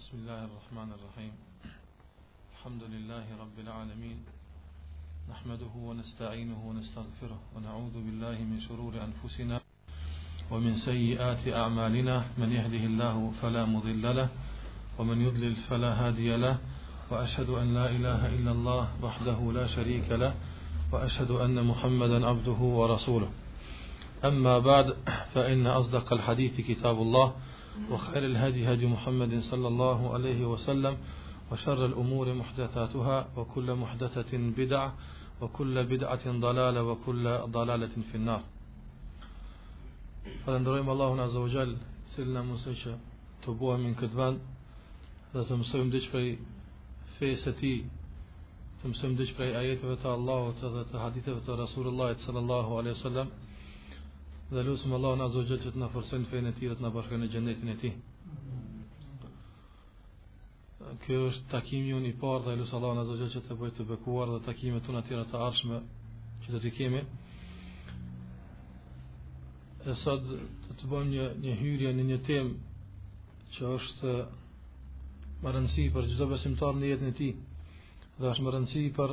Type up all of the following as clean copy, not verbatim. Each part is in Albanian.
بسم الله الرحمن الرحيم الحمد لله رب العالمين نحمده ونستعينه ونستغفره ونعوذ بالله من شرور أنفسنا ومن سيئات أعمالنا من يهده الله فلا مضل له ومن يضلل فلا هادي له وأشهد أن لا إله إلا الله وحده لا شريك له وأشهد أن محمدا عبده ورسوله أما بعد فإن أصدق الحديث كتاب الله وخير الهدي هدي محمد صلى الله عليه وسلم وشر الأمور محدثاتها وكل محدثة بدعة وكل بدعة ضلالة وكل ضلالة في النار. فلندريم الله عز وجل سلنا مسيشة تبوها من كدبان dhe të mësojmë diç prej fesë e tij, të mësojmë diç prej ajeteve të Allahut dhe të haditheve të Rasulullahit sallallahu alaihi wasallam. Dhe lutem Allahun azza wa jalla që të na forcojë në fenë e tij dhe të na bashkojë në xhenetin e tij. Ky është takimi unë i parë dhe lutem Allahun azza wa jalla që të bëjë të bekuar dhe takimet tona të tjera të ardhshme që do t'i kemi. E sot do të bëjmë një hyrje në një temë që është më rëndësi për çdo besimtar në jetën e tij. Dhe është më rëndësi për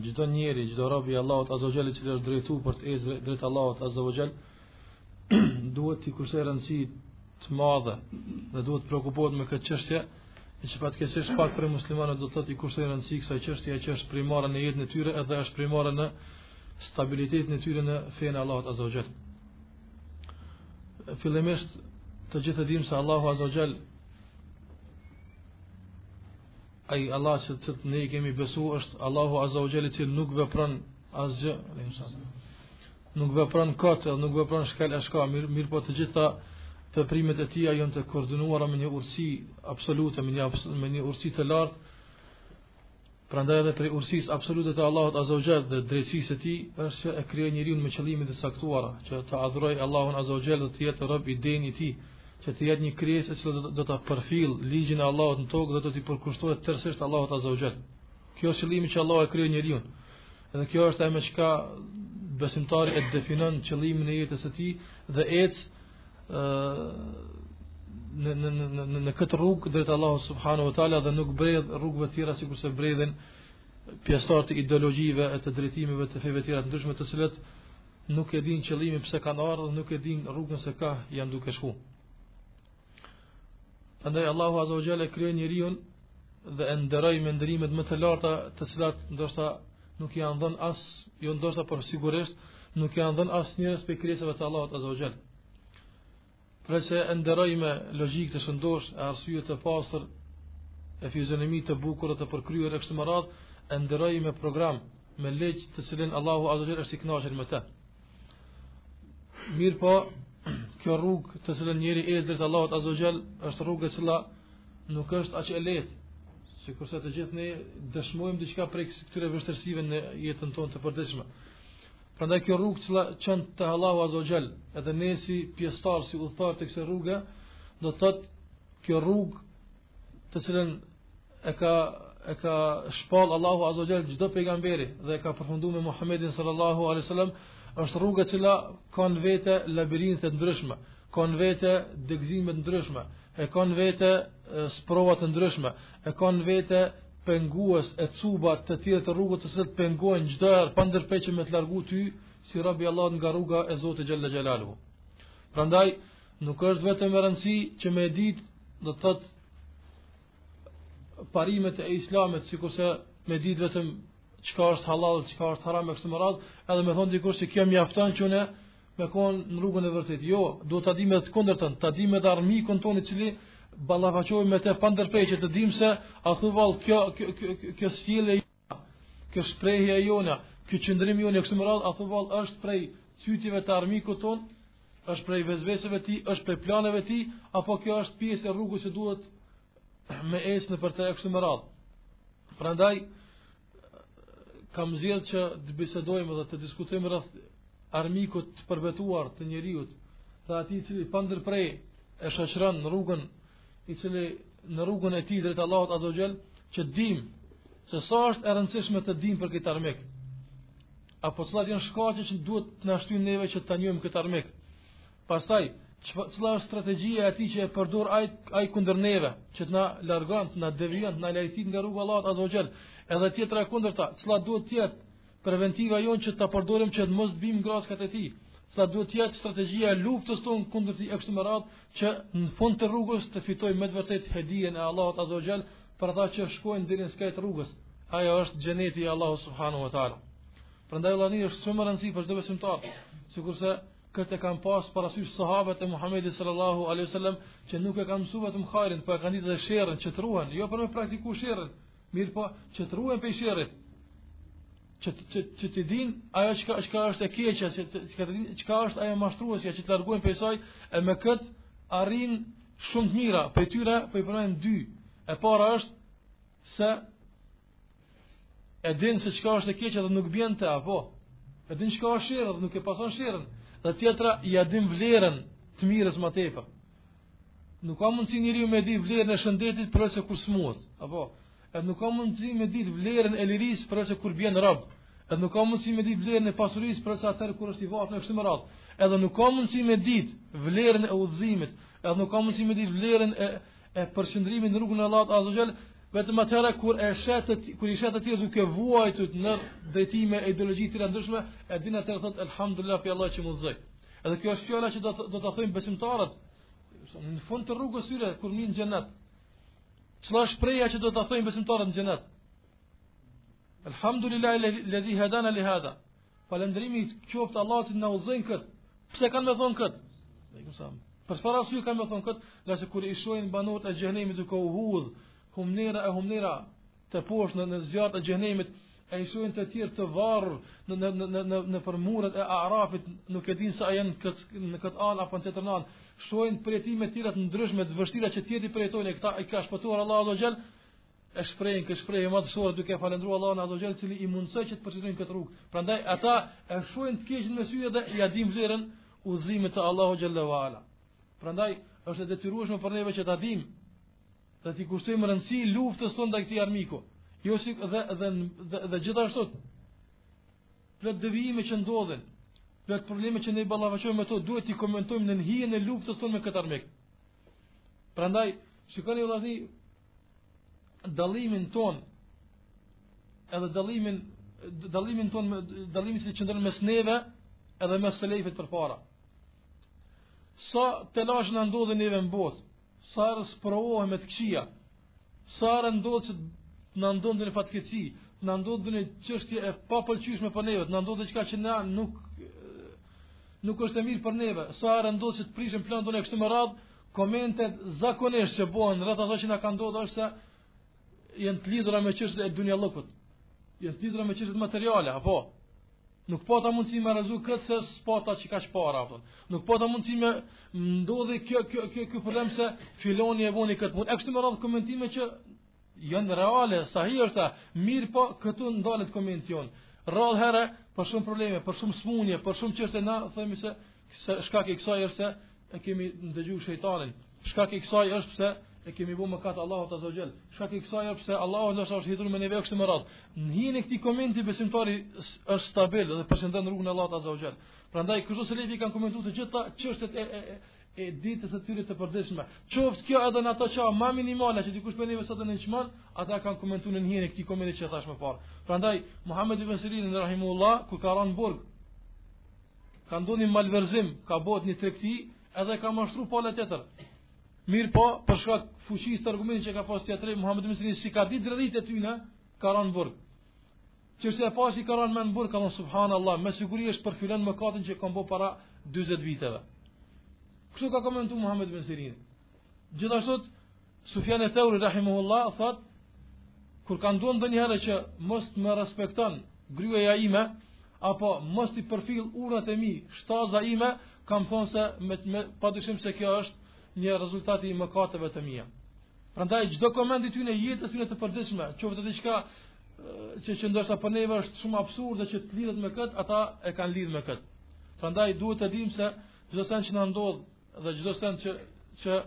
çdo njeri, çdo rob i Allahut azza wa jalla i cili është drejtuar për të ecë drejt Allahut azza wa jalla, duhet t'i kursoj rëndësi të madhe dhe duhet të preokupohet me këtë çështje, e që fatkeqësisht pak për muslimanët do të thotë i kursoj rëndësi kësaj çështje që është primare në jetën e tyre edhe është primare në stabilitetin e tyre në fenë e Allahut azza wa jalla. Fillimisht të gjithë dimë se Allahu azza wa jalla, ai Allah që ne i kemi besu është Allahu azza wa jalla që nuk vepron asgjë, nuk vepron kot, nuk vepron shkel e shka, mirë po të gjitha veprimet e tij janë të koordinuara me një urësi absolute, me një urësi të lartë. Prandaj edhe për urësisë absolute të Allahut azza wa jalla dhe drejtësisë së tij është që e krijoi njeriu me qëllime të saktuara, që të adhurojë Allahun azza wa jalla dhe të jetë rob i denj i tij, që të jetë një krijesë që do ta përfill ligjin e Allahut në tokë dhe do t'i përkushtohet tërësisht Allahut azza wa jalla. Kjo është qëllimi që Allah e krijoi njeriu. Edhe kjo është ajo me çka besimtari e definon qëllimin e jetës së tij dhe ecë në këtë rrugë drejt Allahut subhanahu wa taala dhe nuk bredh rrugëve të tjera sikurse bredhin pjesëtarët e ideologjive e të drejtimeve të feve të tjera të ndryshme, të cilët nuk e din qëllimin pse kanë ardhur dhe nuk e din rrugën se ka janë duke shku. Andaj Allahu azza wa jalla krijoi njeriu dhe e nderoi me ndërimet më të larta, të cilat ndoshta nuk janë dhënë as, jo ndoshta por sigurisht nuk janë dhënë as njerëz pe krijesave të Allahut azza wa jalla. Pra se e nderoi me logjikë të shëndosh, e arsye të pastër, e fizionomi të bukur dhe të përkryer e kështu me radhë, e nderoi me program, me ligj të cilin Allahu azza wa jalla është i kënaqur me të. Mirë po, kjo rrugë të cilën njeri ecë drejt Allahut azza wa jalla është rrugë e cila nuk është aq e lehtë, sikurse të gjithë ne dëshmojmë diçka prej këtyre vështirësive në jetën tonë të përditshme. Prandaj kjo rrugë që çon te Allahu azza wa jalla, edhe ne si pjesëtar, si udhëtar të kësaj rruge, do të thotë kjo rrugë të cilën e ka shpall Allahu azza wa jalla çdo pejgamberi dhe e ka përfunduar me Muhammedin sallallahu alaihi wasallam, është rruga e cila ka në vete labirinte të ndryshme, ka në vete dëgzime të ndryshme, e ka në vete sprova të ndryshme, e ka në vete pengues e cuba të tjera të rrugës të cilat pengojnë çdo herë pa ndërprerje me të largu ty si robi i Allahut nga rruga e Zotit xhalla xhelaluhu. Prandaj nuk është vetëm e rëndësi që me ditë do të thotë parimet e Islamit, sikurse me ditë vetëm çka është halal, çka është haram e kështu me radhë, edhe me thonë dikush se kjo mjafton që ne me kon në rrugën e vërtetë. Jo, duhet ta dimë të kundërtën, ta dimë edhe armikun tonë i cili ballafaqohemi me të pa ndërprerje, të dimë se a thu vallë kjo sjellje, kjo shprehje jona, ky qëndrim jonë kështu me radhë, a thu vallë është prej cytjeve të armikut tonë, është prej vezveseve të tij, është prej planeve të tij, apo kjo është pjesë e rrugës që duhet me ecë në për të kështu me radhë. Prandaj kam zgjedhur që të bisedojmë dhe të diskutojmë rreth armikut të përbetuar të njeriu, dhe atij i cili pa ndërprerje e shoqëron në rrugën i cili në rrugën e tij drejt Allahut azza wa jall, që dim se sa është e rëndësishme të dim për këtë armik. Apo cilat janë shkaqet që duhet të na shtyjnë neve që ta njohim këtë armik. Pastaj Cila është strategjia e atij që e përdor ai kundër neve, që të na largon, të na devijon, të na lajtit nga rruga e Allahut azza wa xal. Edhe tjetra e kundërta, cila duhet të jetë preventiva jonë që ta përdorim që të mos bim ngraskat e tij. Cila duhet të jetë strategjia e luftës tonë kundër tij kështu me radhë, që në fund të rrugës të fitojmë me të vërtetë hedijen e Allahut azza wa xal për ata që shkojnë deri në skajt rrugës. Ajo është xheneti i Allahut subhanahu wa taala. Prandaj vëllani është shumë e rëndësishme për çdo besimtar, sikurse këtë kanë pas parasysh sahabët e Muhamedit sallallahu alaihi wasallam, që nuk e kanë mësuar vetëm hajrin, por e kanë ditë edhe sherrin, që truhen, jo për me praktikuar sherrin, mirë po që truhen pe sherrit. Që të dinë ajo çka është e keqja, që të dinë çka është ajo mashtruesja, që të largohen prej saj, e me kët arrin shumë të mira. Për tyre po i përmend dy. E para është se e din se çka është e keqja dhe nuk bjen te apo. E din çka është sherrri dhe nuk e pason sherrin. Dhe tjetra ja din vlerën të mirës më tepër. Nuk ka mundësi njeriu me di vlerën e shëndetit përse kur smuhet, apo edhe nuk ka mundësi me di vlerën e lirisë përse kur bjen rob. Edhe nuk ka mundësi me di vlerën e pasurisë përse atë kur është i vatën kështu me radhë. Edhe nuk ka mundësi me di vlerën e udhëzimit, edhe nuk ka mundësi me di vlerën e përqendrimit në rrugën e Allahut azza wa jall, vetëm atëra kur i shet të tjerë duke vuajtur në drejtime e ideologji të ndryshme, e din atë thot elhamdulillah pe Allah që më udhëzoi. Edhe kjo është fjala që do ta thojmë besimtarët në fund të rrugës tyre kur min në xhenet. Çfarë shpreha që do ta thojmë besimtarët në xhenet? Elhamdulillah alladhi hadana li hada. Falëndrimi qoftë Allahut që na udhëzoi kët. Pse kanë më thonë kët? Për çfarë arsye kanë më thonë kët? Gjasë kur i shohin banorët e xhenemit duke u hudh humnera të poshtë në zjarrt e xhenemit, e i shohin të tjerë të varur në përmurët e Arafit, nuk e din se a janë në këtë anë apo në tjetër anë. Shohin përjetime të tjera të ndryshme të vështira që tjetri përjetojnë, e këta i ka shpëtuar Allahu azza wa xal, e shprehin këtë shprehje madhështore duke falendruar Allahun azza wa xal, i cili i mundsoi që të përjetojnë këtë rrugë. Prandaj ata e shohin të keqin me sy dhe ja din vlerën udhëzimit të Allahu xhalla wa ala. Prandaj është e detyrueshme për neve që ta dimë dhe t'i kushtojmë rëndësi luftës tonë ndaj këtij armiku. Jo si dhe gjithashtu plot devijime që ndodhen, plot probleme që ne ballafaqojmë me to, duhet t'i komentojmë në hijen e luftës tonë me këtë armik. Prandaj shikoni vëllazë dallimin ton, edhe dallimin ton, dallimin që qëndron mes neve edhe mes selefit përpara. Sa telash na ndodhen neve në botë, sa rësprovohem me të këqija, sa ndodh që na ndodhin në fatkeqësi, na ndodhin në çështje e papëlqyeshme për neve, na ndodh diçka që na nuk është e mirë për neve, sa ndodh që të prishim planin tonë kështu me radhë, komentet zakonisht që bëhen rreth ato që na ka ndodhur është se janë të lidhura me çështjet e dunjallokut, janë të lidhura me çështjet materiale, apo nuk po ta mundësi me realizu këtë se s'pata që ka para apo. Nuk po ta mundësi me ndodhi kjo problem se filoni e voni këtë punë. E kështu me radhë komentime që janë reale, sahi është, mirë po këtu ndalet komention. Rrallë herë për shumë probleme, për shumë smundje, për shumë çështje na themi se shkak i kësaj është se e kemi ndëgjuar shejtanin. Shkak i kësaj është pse e kemi bërë mëkat Allahut azza wa xal. Shkak i kësaj është pse Allahu ndoshta është hidhur me neve kështu me radhë. Në hijen e këtij komenti besimtari është stabil dhe përshëndet rrugën e Allahut azza wa xal. Prandaj kështu se levi kanë komentuar të gjitha çështjet e ditës së tyre të përditshme. Qoftë kjo edhe në ato që më minimale që dikush për neve sot në çman, ata kanë komentuar në hijen e këtij komenti që thash më parë. Prandaj Muhammed ibn Sirin rahimullah kur ka rënë burg, ka ndonjë malverzim, ka bot një tregti edhe ka mashtruar palë tjetër. Mirë po, për shkak fuqisë të argumentit që ka pas teatri, Muhammed ibn Sirin si ka ditë drejtë e tyne, ka rënë burg. Çështja e pasi ka rënë në burg, ka thonë subhanallahu, me siguri është për filan mëkatin që kanë bërë para 40 viteve. Kështu ka komentuar Muhammed ibn Sirin. Gjithashtu Sufjan al-Thauri rahimahullah thot, kur ka nduar ndonjëherë që mos më respekton gryja ime apo mos i përfill urat e mi, shtaza ime, kam thonë se padyshim se kjo është një rezultati i mëkateve të mia. Prandaj çdo koment i tyre jetës tyre të përditshme, qoftë diçka që ndoshta për neve është shumë absurde që të lidhet me kët, ata e kanë lidhur me kët. Prandaj duhet të dimë se çdo send që na ndodh dhe çdo send që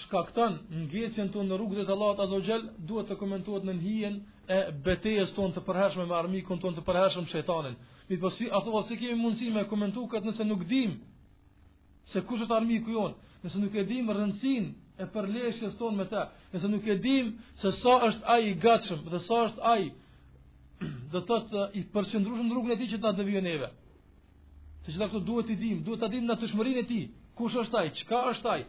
shkakton ngecjen tonë në rrugën e Allahut azza wa xal, duhet të komentohet në hijen e betejës tonë të përhershme me armikun tonë të përhershëm shejtanin. Mirë po si kemi mundësi me komentuar këtë nëse nuk dim se kush është armiku jon, nëse nuk e dim rëndësinë e përleshjes tonë me ta, nëse nuk e dim se sa është ai i gatshëm dhe sa është ai do të thotë i përqendruar në rrugën e tij që ta devijon neve. Se që këto duhet i dim, duhet ta dim natyrshmërinë e tij, kush është ai, çka është ai,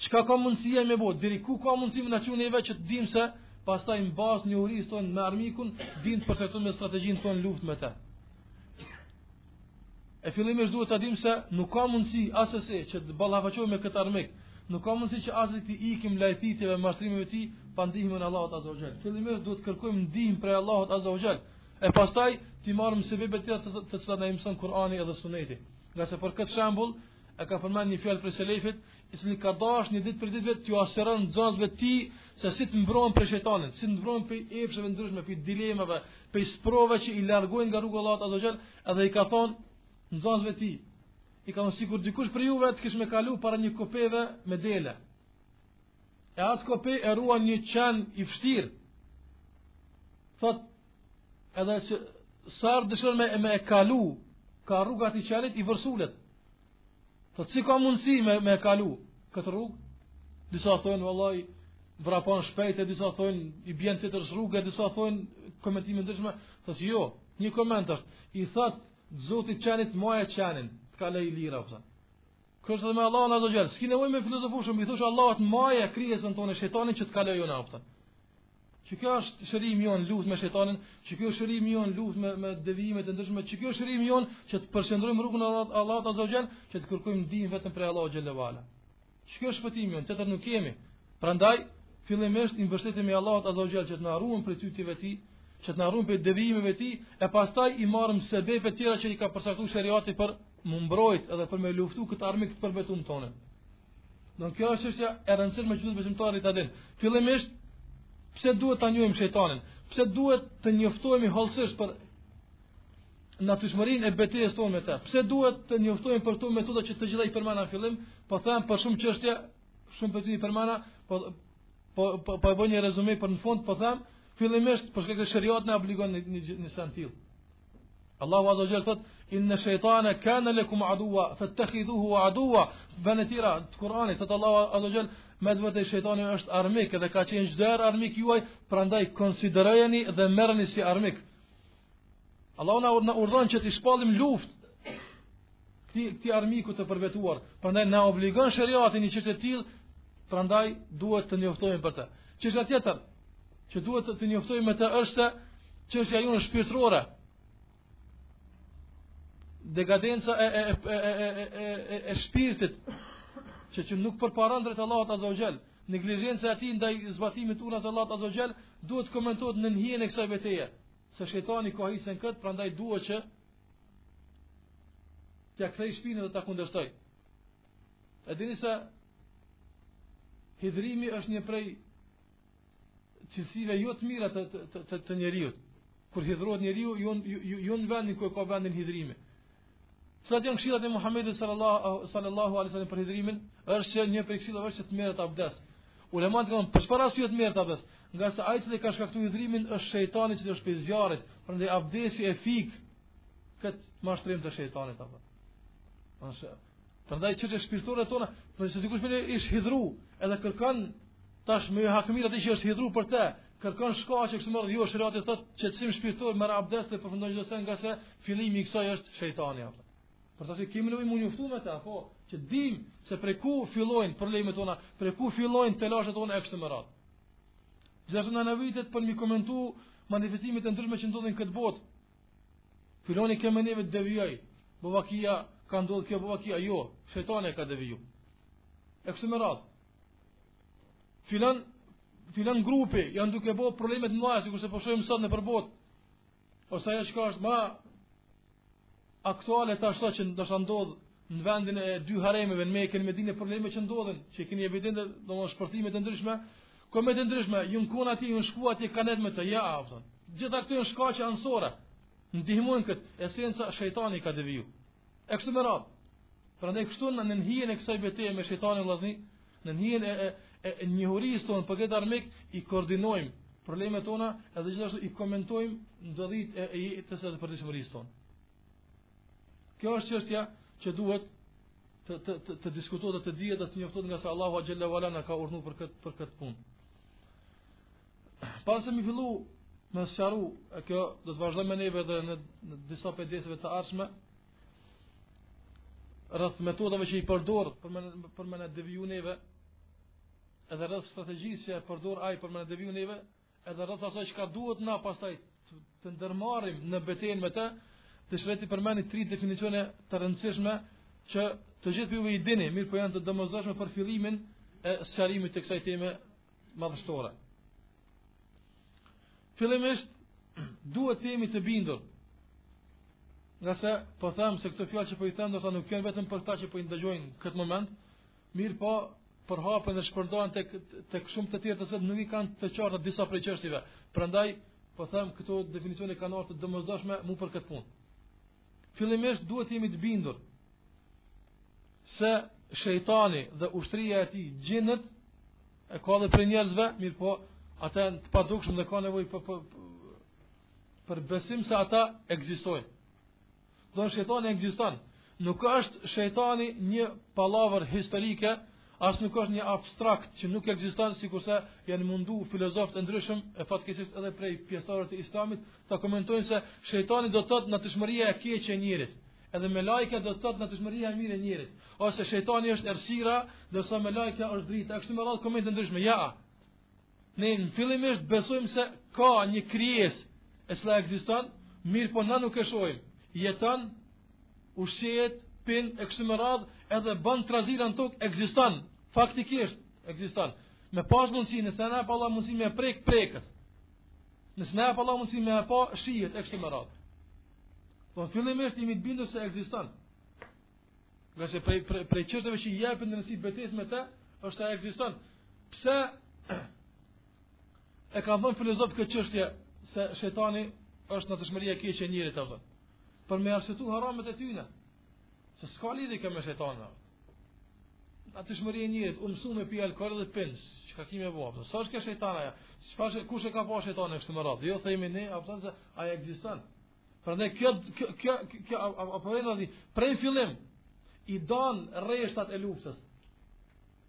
çka ka mundësia me bot, deri ku ka mundësi me na çunë neve që të dim se pastaj në bazë njohurisë tonë me armikun, dim të përshtatojmë me strategjinë tonë luftë me ta. E fillimisht duhet ta dim se nuk ka mundësi asese që të ballafaqohemi me këtë armik. Nuk ka mundësi që asë të ikim lajthitjeve e mashtrimeve të tij pa ndihmën e Allahut Azza wa Jall. Fillimisht duhet kërkojmë ndihmë prej Allahut Azza wa Jall. E pastaj ti marrim sebebe të tjera të cilat na mëson Kur'ani edhe Suneti. Nga se për këtë shembull e ka përmendur një fjalë për selefit, i cili ka dashur një ditë për ditë t'ju asëron nxënësve të tij se si të mbrohen prej shejtanit, si të mbrohen prej epsheve ndryshme, prej dilemave, prej sprovave që i largojnë nga rruga e Allahut Azza wa Jall, edhe i ka thonë nxënësve të tij, i ka thonë sikur dikush për juve të kishte më kalu para një kopeve me dele. E atë kope e ruan një qen i vështirë. Thot edhe që sa dëshon me e kalu ka rrugat i qenit i vërsulet. Thot si ka mundësi me e kalu këtë rrugë? Disa thonë vallahi vrapon shpejt, disa thonë i bjen të tërës rrugë, disa thonë komentime ndryshme. Thot jo, një koment është, i thot Zoti qenit moja qenin, të ka lej lira pësa. Kërështë dhe me Allahun Azza wa Jall, s'ki nevojë me filozofu shumë, i thush Allahut moja krijesën tonë shejtanin që të ka lej ona pësa. Që kjo është shërimi jon luftë me shejtanin, që kjo është shërimi jon luftë me devijimet e ndryshme, që kjo është shërimi jon që të përqendrojmë rrugën e Allahut Azza wa Jall, që të kërkojmë ndihmë vetëm prej Allahut xhallahu ala. Që kjo është shpëtimi jon, tjetër nuk kemi. Prandaj fillimisht i mbështetemi Allahut Azza wa Jall që të na ruajë prej tytjeve të tij, që të na ruajë prej devijimeve të tij, e pastaj i marrim sebebe të tjera që i ka përcaktuar shariati për më mbrojt edhe për me luftu këtë armik të përbetuar tonë. Don kjo është çështja e rëndësishme që duhet besimtarit ta dinë. Fillimisht pse duhet ta njohim shejtanin? Pse duhet të njoftohemi hollësisht për natyrshmërinë e betejës tonë me ta? Pse duhet të njoftohemi për këto metoda që të gjitha i përmana në fillim? Po them për shumë çështje, shumë për ty i përmana, po e bëj një rezume për në fund, po them fillimisht për shkak të shariat na obligon në sen tillë. Allahu Azza wa Jall thot inna shaytana kana lakum aduwa fattakhidhuhu aduwa. Banatira të Kuranit thot Allahu Azza wa Jall me vetë shejtani është armik dhe ka qenë çdo armik juaj, prandaj konsiderojeni dhe merrni si armik. Allahu na urdhon që të shpallim luftë këtij armiku të përvetuar, prandaj na obligon shariati në çështje të tillë, prandaj duhet të njoftohemi për të. Çështja tjetër që duhet të njoftohemi me të është se çështja jonë shpirtërore. Degadenca e shpirtit që nuk përparon drejt Allahut Azza wa Jall, neglizhenca e tij ndaj zbatimit të urnave të Allahut Azza wa Jall duhet komentohet në hijen e kësaj betejë. Se shejtani ka hisën kët, prandaj duhet që t'ia kthej shpinën dhe ta kundërshtoj. E dini se hidhrimi është një prej cilësive jo të mira të njeriu. Kur hidhrohet njeriu, jo në vendin ku ka vendin hidhrimi. Cilat janë këshillat e Muhamedit sallallahu alaihi wasallam për hidhrimin? Është që një prej këshillave është që të merret abdes. Ulemat kanë për çfarë arsye të merret abdes? Nga se ai që ka shkaktuar hidhrimin është shejtani që është pjesë zjarrit, prandaj abdesi e fik kët mashtrim të shejtanit apo. Prandaj çështë shpirtërore tona, nëse dikush më ish hidhru, edhe kërkon tash me hakmira atë që është hidhru për të, kërkon shkaqe kështu më radh, jo shariati thotë qetësim shpirtëror merr abdes dhe përfundon çdo sen nga se fillimi i kësaj është shejtani apo. Për të thënë kemi nevojë të njoftuar me ta, po, që dim se prej ku fillojnë problemet tona, prej ku fillojnë telashet tona e kështu me radhë. Gjithashtu në nevitet për mi komentu manifestimet e ndryshme që ndodhin këtë botë. Filoni kemë neve të devijoj. Bovakia ka ndodhur kjo, bovakia jo, shejtani ka deviju. E kështu me radhë. Filan grupi janë duke bërë probleme të mëdha, sikurse po shohim sot në përbotë. Ose ajo që është më aktuale tash që ndoshta ndodh në vendin e dy haremeve në Mekë, në Medinë, probleme që ndodhen, që keni evidente, domosht shpërthime të ndryshme, komente ndryshme, ju nkon aty, ju shku aty kanet me të ja, thon. Gjithë këto janë shkaqe ansore. Ndihmojnë këtë, esenca shejtani ka deviju. E kështu me radhë. Prandaj kështu në hijen e kësaj betejë me shejtanin vllazni, në hijen e njohurisë tonë për këtë armik i koordinojmë problemet tona edhe gjithashtu i komentojmë ndodhit e jetës edhe përditshmërisë tonë. Kjo është çështja që duhet të diskutohet dhe të dihet dhe të njoftohet nga se Allahu xhalla wala na ka urdhëruar për këtë punë. Pas se mi fillu me sqaru, kjo do të vazhdojmë me neve edhe në disa pedeseve të ardhshme rreth metodave që i përdor për me na deviju neve, edhe rreth strategjisë që e përdor ai për me na deviju neve, edhe rreth asaj çka duhet na pastaj të ndërmarrim në betejën me të, dëshiroj të përmend 3 definicione të rëndësishme që të gjithë juve i dini, mirë po janë të domosdoshme për fillimin e sqarimit të kësaj teme madhështore. Fillimisht duhet të jemi të bindur. Nga se po them se këto fjalë që po i them do të nuk janë vetëm për ta që po i ndëgjojnë këtë moment, mirë po për hapën dhe shpërndohen tek shumë të tjerë të cilët nuk i kanë të qarta disa prej çështjeve. Prandaj po them këto definicione kanë ardhur të domosdoshme mu për këtë punë. Fillimisht duhet të jemi të bindur se shejtani dhe ushtria e tij, gjinët, e ka dhe për njerëzve, mirë po ata të padukshëm dhe ka nevojë për besim se ata ekzistojnë. Do në shejtani ekziston. Nuk është shejtani një pallavër historike, as nuk është një abstrakt që nuk ekziston, sikurse janë mundu filozofët e ndryshëm e fatkeqësisht edhe prej pjesëtarëve të Islamit ta komentojnë se shejtani do të thotë natyrshmëria e keqe e njerit, edhe me lajka do të thotë natyrshmëria e mirë e njerit, ose shejtani është errësira, ndërsa me lajka është drita. Kështu me radhë komente ndryshme. Ja. Ne në fillimisht besojmë se ka një krijesë e cila ekziston, mirë po na nuk e shohim. Jeton, ushqehet, pin e kështu me radhë, edhe bën trazira në tokë, ekziston. Faktikisht ekziston. Me pas mundësi, nëse na pa Allah mundësi me prekët. Nëse na pa Allah mundësi me pa shihet e kështu me radhë. Po fillimisht jemi të bindur se ekziston. Nga se prej çështjeve që i japin rëndësi betejës me të, është ai ekziston. Pse e ka thënë filozofët këtë çështje se shejtani është natyrshmëria e keqe e njerit apo? Për me arsyetu haramet e tyne. Se s'ka lidhje kjo me shejtanin. Natyrshmëria e njerit, u mësu me pi alkool dhe pins, çka kimë vao. Sa është kjo shejtana? Çfarë kush e ka pa shejtanin kështu më radh? Jo themi ne, apo se ai ekziston. Prandaj kjo apo edhe prej fillim i don rreshtat e luftës.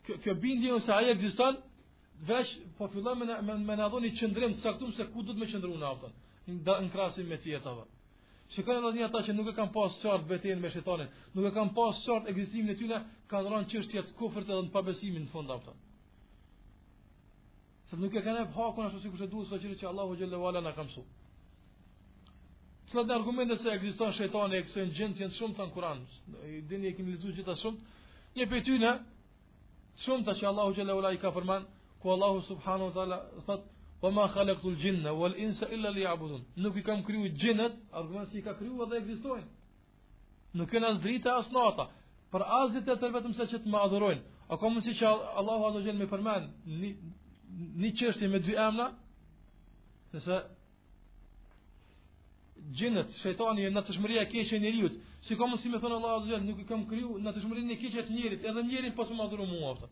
Kjo bindje se ai ekziston, veç po fillon me na dhoni qendrim të caktuar se ku do të më qëndrojnë aftën në krahasim me tjetrave. Shikojnë edhe ata që nuk e kanë pas qartë betejën me shejtanin, nuk e kanë pas qartë ekzistimin e tyre, kanë rënë çështje të kufrit edhe në pabesimin në fund aftën. Se nuk e kanë hakun ashtu sikur se duhet sa që Allahu xhallahu ala na ka mësuar. Cilat argumente se ekziston shejtani e kësaj gjendje janë shumë të Kur'an. Dini e keni lexuar gjithashtu shumë. Një prej tyre shumë ta që Allahu xhallahu ala i ka përmend, ku Allahu subhanahu wa taala thotë: "Wa ma khalaqtul jinna wal insa illa liya'budun." Nuk i kam krijuar gjinët, argumenti i ka krijuar dhe ekzistojnë. Nuk kanë as drita as nata, për asgjë tjetër vetëm se që të më adhurojnë. A ka mundësi që Allahu azza xal më përmend një çështje me 2 emra? Nëse gjinët, shejtani e natyrshmëria e keqe e njeriut, si ka mundësi me thënë Allahu azza xal nuk i kam krijuar natyrshmërinë e keqe të njerit, edhe njerin pas më adhuro mua aftë.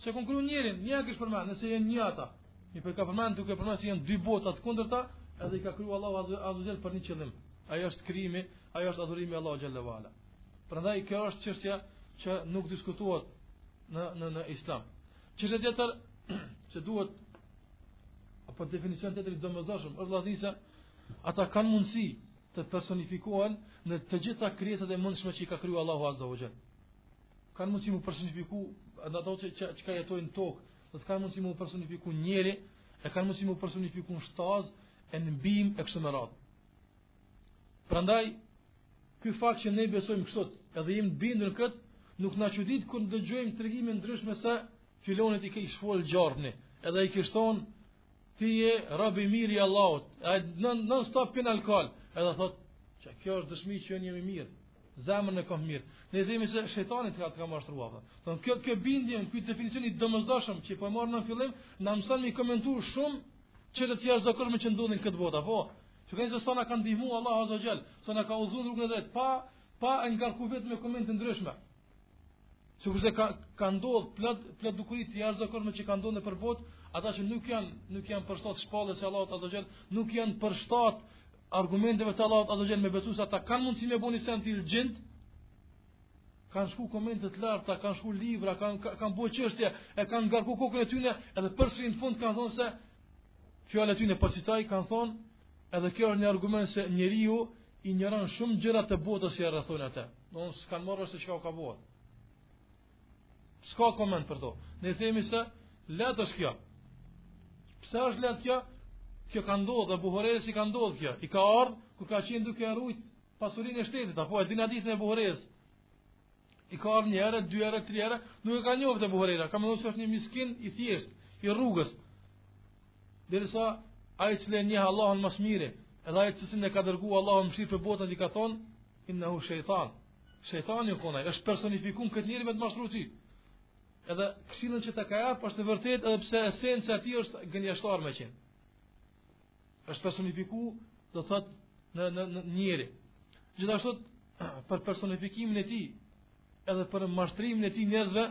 Se kam krijuar njerin, një kish përmend, nëse janë një ata. Mi për ka përmend duke përmend se janë 2 bota të kundërta, edhe i ka krijuar Allahu azza xal për një qëllim. Ajo është krijimi, ajo është adhurimi i Allahu xhallahu ala. Prandaj kjo është çështja që nuk diskutohet në Islam. Çështja tjetër që duhet apo definicion tjetër i domosdoshëm është vëllazërisë, ata kanë mundësi të personifikohen në të gjitha krijesat e mundshme që i ka krijuar Allahu azza xal. Kanë mundësi mu personifiku në ato që ka jetojnë në tokë, do të kanë mundësi mu personifiku njeri, e kanë mundësi mu personifiku në shtaz, e në mbim e kështë më radhë. Prandaj, ky fakt që ne besojmë kështu, edhe jemi të bindur në këtë, nuk na çudit kur dëgjojmë tregime ndryshme se filonit i ka shfol gjarpni, edhe i kishte thonë ti je rob i mirë i Allahut, non stop pin alkool, edhe thotë që kjo është dëshmi që unë jam i mirë. Zemrën e kam mirë. Ne themi se shejtani ka mashtruar. Don kjo bindje, ky definicion i domosdoshëm që po marr në fillim, na mëson mi komentuar shumë çështje të jashtëzakonshme që ndodhin këtë botë, apo? Shikojnë se sa na ka ndihmuar Allahu azza xal, sa na ka udhëzuar rrugën e drejtë, pa ngarku vetëm me komente ndryshme. Sikurse ka ndodhur plot dukuri të jashtëzakonshme që kanë ndodhur nëpër botë, ata që nuk janë për shtat shpallës së Allahut azza xal, nuk janë për shtat argumenteve të Allahut azza xal me besues ata kanë mundësi me bëni sen të xhint, kanë shku komente të larta, kanë shku libra, kanë bërë çështje, e kanë ngarku kokën e tyre, edhe përsëri në fund kanë thonë se fjalët e tyre po citoj, kanë thonë, edhe kjo është një argument se njeriu ignoron shumë gjëra të botës që rrethojnë atë. Domthonë s'kan marrë se çka ka bëu. S'ka koment për to. Ne themi se lehtë është kjo. Pse është lehtë kjo? Kjo ka ndodhur, Buhariu si ka ndodhur kjo. I ka ardhur kur ka qenë duke rujt pasurinë e shtetit, apo e din hadithin e Buhariut. I ka ardhur një herë, dy herë, tre herë, nuk e ka njohur te Buhariu. Ka menduar se është një miskin i thjesht, i rrugës. Derisa ai që le njeh Allahun më së miri, edhe ai që e ka dërguar Allahu mëshirë për botën i ka thonë innahu shejtan. Shejtani konaj është personifikuar këtë njeri me të mashtruar. Edhe këshillën që ta ka jap është e vërtetë edhe pse esenca e tij është gënjeshtar më qenë. Është personifikuar, do thotë në njeri. Gjithashtu për personifikimin e tij, edhe për mashtrimin e tij njerëzve,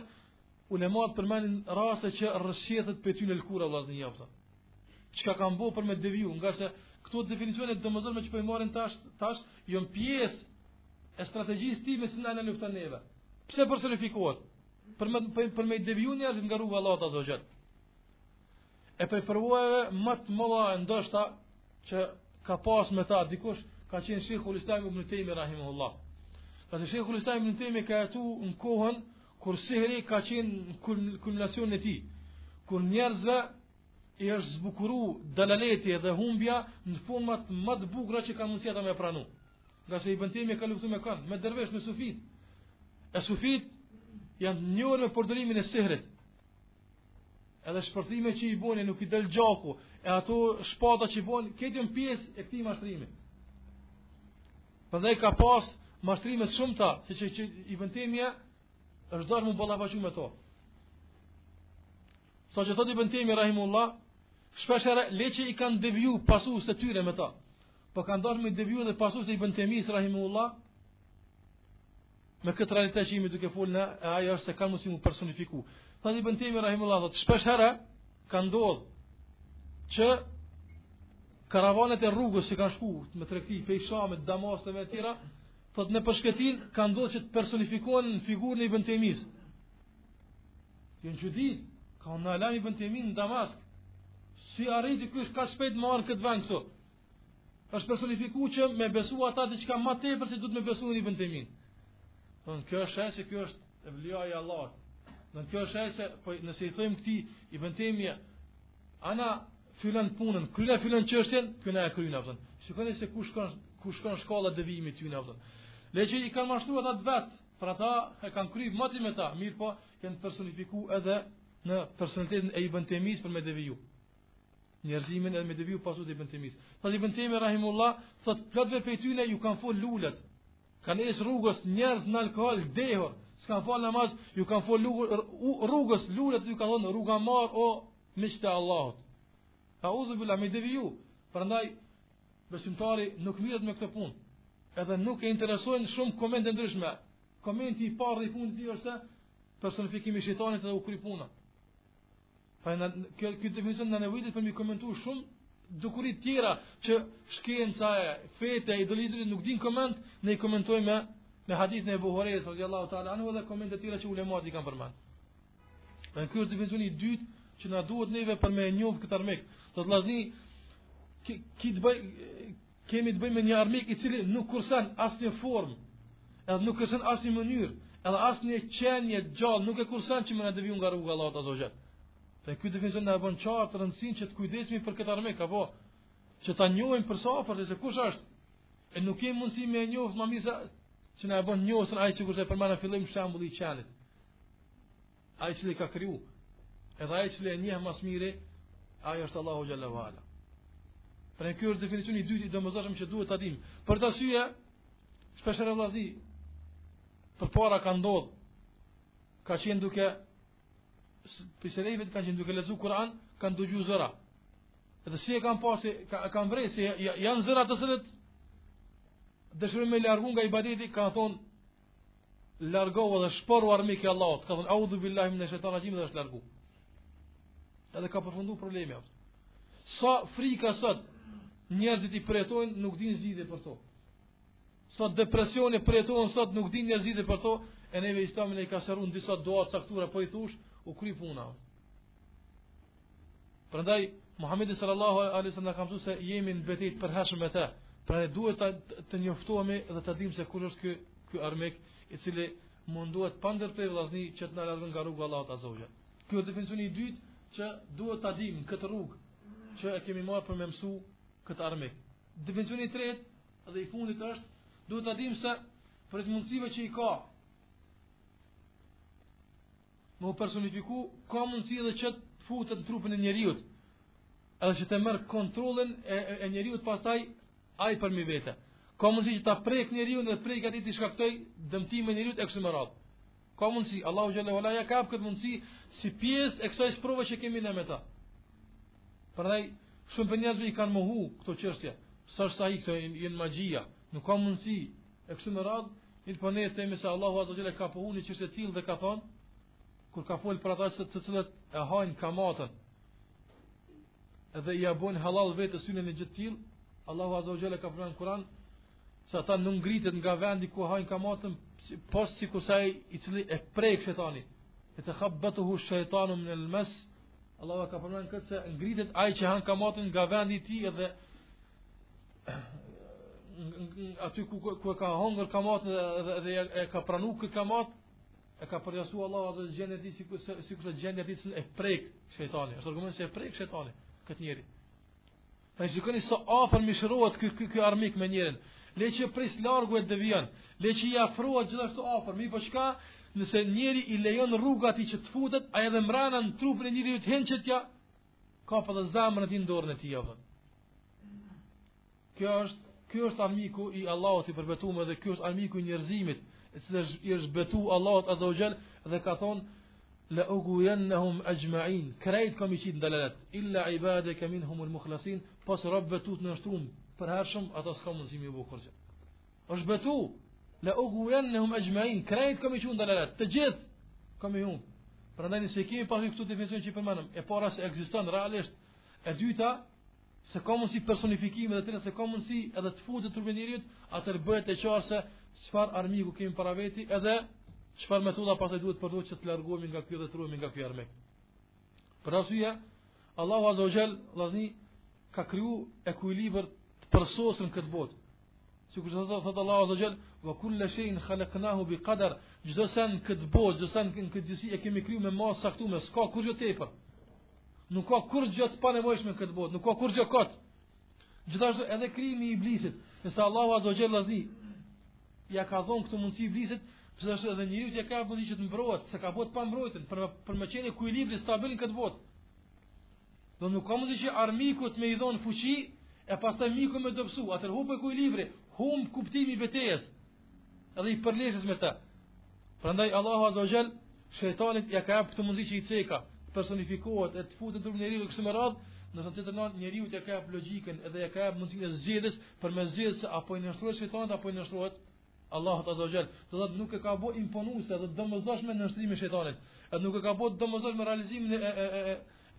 ulemat përmendin raste që rrëshqethet për ty në lëkura vllazë jafta. Çka kanë bëu për me deviju, nga se këto definicione domosdoshme që po i marrin tash janë pjesë e strategjisë time si na lufton neve. Pse personifikohet? Për me deviju njerëzit nga rruga e Allahut azza wa jall. E për përvojave më të mëdha ndoshta që ka pas me ta dikush ka qenë Sheikhul Islam Ibn Taymi rahimahullah. Pasi Sheikhul Islam Ibn Taymi ka jetu në kohën kur sihri ka qenë në kulminacionin e tij, kur njerëzve i është zbukuru dalaleti dhe humbja në format më të bukura që kanë mundësi ata me pranu. Nga se Ibn Taymi ka luftuar me kanë, me dervesh, me sufit. E sufit janë njohur me përdorimin e sihrit. Edhe shpërthime që i boni nuk i del gjaku, e ato shpata që i boni, këtë janë pjesë e këtij mashtrimi. Prandaj ka pas mashtrime shumëta, që Ibn Taymi është dashur mu ballafaqu me to. Sa që thot Ibn Taymi rahimullah, shpeshherë leçi i kanë deviju pasues të tyre me ta. Po kanë dashur me deviju edhe pasues të Ibn Taymis rahimullah. Me këtë realitet që jemi duke folur ne, ajo është se kanë mundësi mu personifiku. Thot Ibn Taymi rahimullah, thot shpeshherë ka ndodhur që karavanet e rrugës që kanë shku me tregti pej Shamit, Damastit e tjera, thot në përshkëtin ka ndodhur që të personifikohen në figurën e Ibn Taymis. Janë çudit, ka unë alam Ibn Taymi në Damask. Si arriti ky ka shpejt marrë këtë vend këtu. Është personifikuar që me besu ata diçka më tepër se duhet me besu në Ibn Taymin. Kjo është se kjo është evlia i Allahut. Kjo është se po nëse i thojmë këtij Ibn Taymi ana fillon punën, kryen fillon çështjen, kjo na e kryen aftën. Shikoni se ku shkon shkolla devijimit ty aftën. Leçi i kanë mashtruar ata vet, për ata e kanë kryer moti me ta, mirë po kanë personifikuar edhe në personalitetin e Ibn Taymis për me deviju. Njerëzimin edhe me deviju pasut e Ibn Taymis. Thot Ibn Taymi rahimullah, thot plotve prej tyre ju kanë fol lulet. Kanë ecë rrugës njerëz në alkool dehur, s'kan fal namaz, ju kanë fol rrugës lulet, ju kanë thonë rruga marr o miq të Allahut. A'udhu billahi me deviju. Prandaj besimtari nuk mirret me këtë punë. Edhe nuk e interesojnë shumë komente ndryshme. Komenti i parë i fundit është se personifikimi i shejtanit dhe u kry puna. Pa kjo definicion në nevojitet për mi komentu shumë dukurit tjera që shkenca e fete, idolitrit nuk din koment, ne i komentojme me hadithin e Buhariut radhiyallahu ta'ala anhu dhe komente tjera që ulemat i kanë përmend. Dhe kjo është definicioni i dytë që na duhet neve për me njohë këtë armik. Do të vllazni kemi të bëjmë me një armik i cili nuk kursen asnjë formë, edhe nuk kursen asnjë mënyrë, edhe asnjë qenie gjallë nuk e kursen që më na devijojë nga rruga e Allahut azza wa jall. Dhe ky definicion na bën qartë rëndësinë që të kujdesemi për këtë armik, apo që ta njohim për safar se kush është. E nuk kemi mundësi me e njohur më mirë që na e bën njohur ai që kurse përmend në fillim shembulli i qenit. Ai që ka kriju, edhe ai që e njeh më së miri, ai është Allahu xhallahu ala. Për ky është definicioni i dytë i domosdoshëm që duhet ta dimë. Për të arsye, shpeshherë vëllazë, përpara ka ndodhur, ka qenë duke Piselejvet kanë qenë duke lexuar Kur'an, kanë dëgjuar zëra. Edhe si e kanë pasi, kanë vrejë se janë zëra të cilët dëshirojnë me largu nga ibadeti, kanë thonë largohu dhe shporu armik e Allahut, ka thonë a'udhu billahi minash shaitanir rajim dhe është largu. Edhe ka përfunduar problemi atë. Sa frika sot njerëzit i përjetojnë nuk dinë zgjidhje për to. Sot depresioni përjetojnë sot nuk dinë zgjidhje për to, e neve Islamin e ka shëruar në disa dua të caktuara, po i thush, u kry puna. Prandaj Muhamedi sallallahu alaihi wasallam ka thënë se jemi në betejë të përhershme me të. Pra duhet të njoftohemi dhe të dimë se kush është ky armik i cili munduhet pa ndërtej vllazni që të na largon nga rruga e Allahut azza wa jall. Ky është definicioni i dytë që duhet ta dimë në këtë rrugë që e kemi marrë për me mësu këtë armik. Definicioni i tretë dhe i fundit është duhet ta dimë se për mundësive që i ka më personifiku, ka mundësi edhe që të futet në trupin e njeriut, edhe që të merr kontrollin e njeriut pastaj ai për mi vete. Ka mundësi që ta prek njeriu dhe prek atë të shkaktoj dëmtimin e njeriu e kështu me radhë. Ka mundësi, Allahu xhallahu ala ja ka këtë mundësi si pjesë e kësaj sprove që kemi ne me ta. Prandaj shumë për njerëzve i kanë mohu këto çështje. Sa i këto janë magjia, nuk ka mundësi e kështu me radhë. Një po ne themi se Allahu azza xhallahu ka pohu një çështje të tillë dhe ka thonë kur ka fol për ata të cilët e hajnë kamatën edhe ja bën halal vetë synën e gjë të tillë, Allahu azza xhallahu ka thënë në Kur'an se ata nuk ngritet nga vendi ku hajnë kamatën pas sikur sa i cili e prek shejtani. Yatakhabbatuhu ash-shaytanu min al-mas. Allahu ka thënë këtë se ngritet ai që han kamatën nga vendi i tij edhe aty ku ka hongër kamatën dhe e ka pranuar këtë kamat, e ka përjashtu Allahu atë gjendje ti sikur se gjendja ti e prek shejtani. Është argument se e prek shejtani këtë njeri. Ta shikoni sa afër mishërohet ky armik me njerin. Le që pris largu e devion, le që i afrohet gjithashtu afër. Mi po çka, nëse njeri i lejon rruga atij që të futet, ai edhe mbrana në trupin e njeriu të hençet ja, ka pa dhe zemrën e tij në dorën e tij apo. Ky është armiku i Allahut i përbetuar dhe ky është armiku i njerëzimit, i cili është betu Allahut azza wa jall dhe ka thonë la ughwiyannahum ajma'in. Krejt kam i qit ndalalet illa ibadaka minhum al-mukhlasin, pas rabbetut në shtrum për hershëm ata s'ka mundësi më bukur gjë. Është betu la ughwiyannahum ajma'in, krejt kam i qit ndalalet, të gjithë kam i hum. Prandaj nëse kemi pasur këtu definicion që përmendëm, e para se ekziston realisht, e dyta se ka mundësi personifikimi dhe treta se ka mundësi edhe të futet trupin e njeriu, atë bëhet e qartë se çfarë armiku kemi para veti edhe çfarë metoda pastaj duhet përdorur që të largohemi nga ky dhe të ruhemi nga ky armik. Për arsye, Allahu azza wa jall vllazni ka kriju ekuilibër të përsosur në këtë botë. Sikur thotë Allahu azza wa jall, "Wa kullu shay'in khalaqnahu biqadar." Çdo sa në këtë botë, çdo sa në këtë gjësi e kemi kriju me masë saktuar, s'ka kurrë tepër. Nuk ka kurrë gjë të panevojshme në këtë botë, nuk ka kurrë gjë kot. Gjithashtu edhe krijimi i iblisit, nëse Allahu azza wa jall vllazni ja ka dhënë këtë mundësi iblisit, gjithashtu edhe njeriu që ka mundësi që të mbrohet, se ka botë pa mbrojtën, për me qenë ekuilibri stabil në këtë botë. Do nuk ka mundësi që armikut me i dhon fuqi e pastaj miku me dobësu, atë humb ekuilibri, humb kuptimi i betejës, edhe i përleshës me ta. Prandaj Allahu azza wa jall shejtanit ja ka hap këtë mundësi që i ceka, personifikohet e të futet në trupin e njeriu kështu me radhë, nëse të tërnon njeriu ja ka hap logjikën edhe ja ka hap mundësinë e zgjedhjes për me zgjedhës apo i nështrohet shejtanit apo i nështrohet Allahu azza wa jall. Do thotë nuk e ka bë imponuese dhe domosdoshme në nështrimin e shejtanit. Edhe nuk e ka bë domosdoshme në realizimin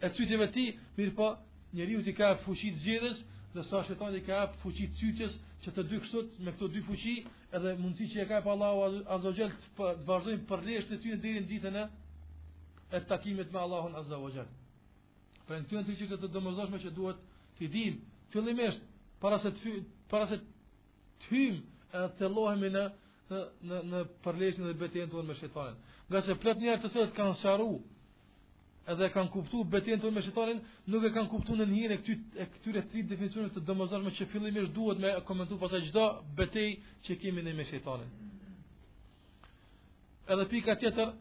e cytjeve të tij, mirëpo njeriu i ka fuqi të zgjedhjes, ndërsa shejtani ka fuqi të cytjes, që të dy kështu me këto dy fuqi edhe mundësi që e ka Allahu azza wa jall të vazhdojnë përleshtë të tyre deri në ditën e takimit me Allahun azza wa jall. Pra në këto çështje të domosdoshme që duhet të dim fillimisht para se të hym të llohemi në përleshjen dhe betejën tonë me shejtanin. Nga se plot njerëz të cilët kanë sharu edhe kanë kuptuar betejën tonë me shejtanin, nuk e kanë kuptuar në hijen e këtyre tre definicioneve të domosdoshme që fillimisht duhet me komentuar pasaj çdo betejë që kemi ne me shejtanin. Edhe pika tjetër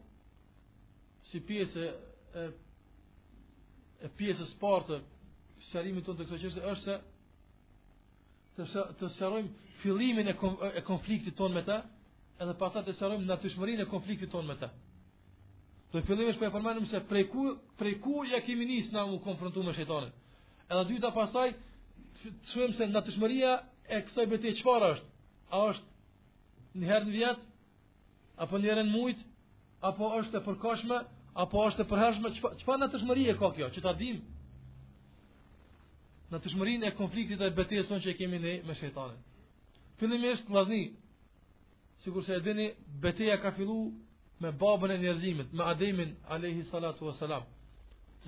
si pjesë e pjesës parë të sqarimit tonë të kësaj çështje është se të sqarojmë fillimin e konfliktit tonë me ta, edhe pastaj të sqarojmë natyrshmërinë e konfliktit tonë me ta. Do fillimisht po e përmendëm se prej ku ja kemi nisë na u konfrontu me shejtanin. Edhe dyta pastaj të shohim se natyrshmëria e kësaj betejë çfarë është? A është një herë në vit, apo një herë në muaj, apo është e përkohshme, apo është e përhershme? Çfarë natyrshmërie ka kjo? Që ta dim natyrshmërinë e konfliktit dhe betejës tonë që kemi ne me shejtanin. Fillimisht vllazni, sikur se e dini, betejë ka filluar me babën e njerëzimit, me Ademin alayhi salatu wasalam.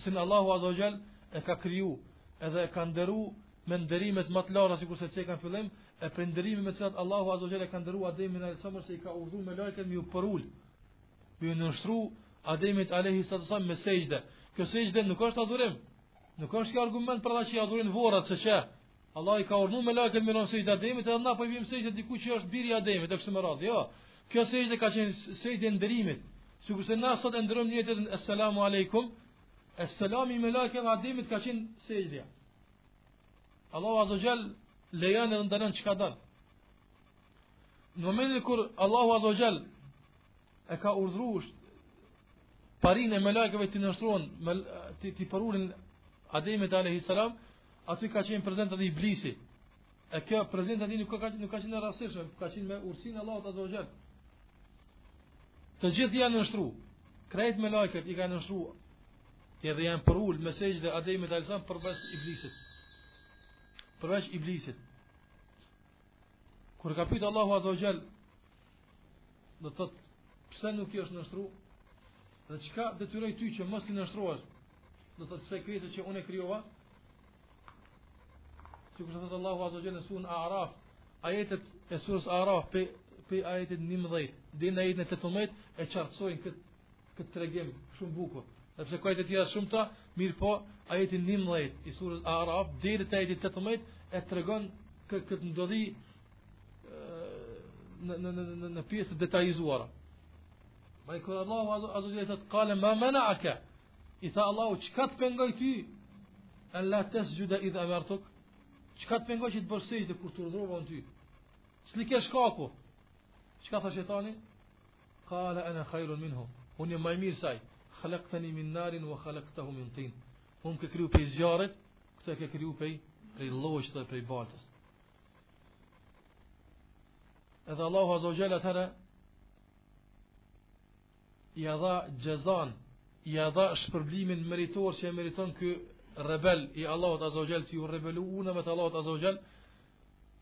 Sin Allahu azza wa jall e ka kriju edhe e ka nderuar me nderimet më të larta sikur se çka në fillim, e për nderimin me të cilat Allahu azza wa jall e ka nderuar Ademin alayhi salam se i ka urdhëruar me lajket me u porul. Me nështru Ademit alayhi salatu wasalam me sejdë. Kjo sejdë nuk është adhurim. Nuk është kjo argument për ata që adhurojnë vorrat se çe. Allah i ka urdhëruar me lajket me ron sejdë Ademit edhe na po i vim sejdë diku që është biri i Ademit e kështu me radhë. Jo. Kjo sejdë ka qenë sejdë e nderimit. Sikurse na sot e nderojmë njëjtën assalamu alaykum. As-salami me lajket Ademit ka qenë sejdë. Allahu azza jall lejon edhe ndalon çka don. Në momentin kur Allahu azza jall e ka urdhëruar parinë e melekëve të nështrohen të parulin Ademit alayhi salam, aty ka qenë prezant edhe Iblisi. E kjo prezant aty nuk ka qenë rastësisht, ka qenë me ursinë Allahut azza jall. Të gjithë janë nështruar. Krejt melekët i kanë nështruar. Edhe janë parul me sejdë Ademit alayhi salam përveç Iblisit. Përveç Iblisit. Kur ka pyetur Allahu azza jall, do të thotë pse nuk i është nështruar? Dhe çka detyroi ty që mos i nështrohesh? Do të thotë pse krijesat që unë e krijova? Sikur se thot Allahu azza jalla në surën A'raf, ajetet e surës A'raf pe ajetet 11 deri në ajetin 18 e qartësojnë këtë tregim shumë bukur. Sepse ka ajete tjera shumë ta, mirë po, ajetin 11 i surës A'raf deri te ajeti 18 e tregon këtë ndodhi në pjesë të detajzuara. Ma i kërë Allahu azza jalla thot qala ma mana'aka, i tha Allahu çka të pengoj ty an la tasjuda idha amartuk, çka të pengoj që të bësh sejdë kur të urdhrova unë ty? S'li ke shkaku? Çka tha shejtani? Qala ana khairun minhu, unë jam më i mirë saj. Khalaqtani min narin wa khalaqtahu min tin. Unë ke kriju prej zjarrit, këtë e ke kriju prej llojit dhe prej baltës. Edhe Allahu azza wa jalla atëra i dha gjezan, i dha shpërblimin meritor që e meriton ky rebel i Allahut azza wa jall, që u rebelu me të Allahut azza wa jall,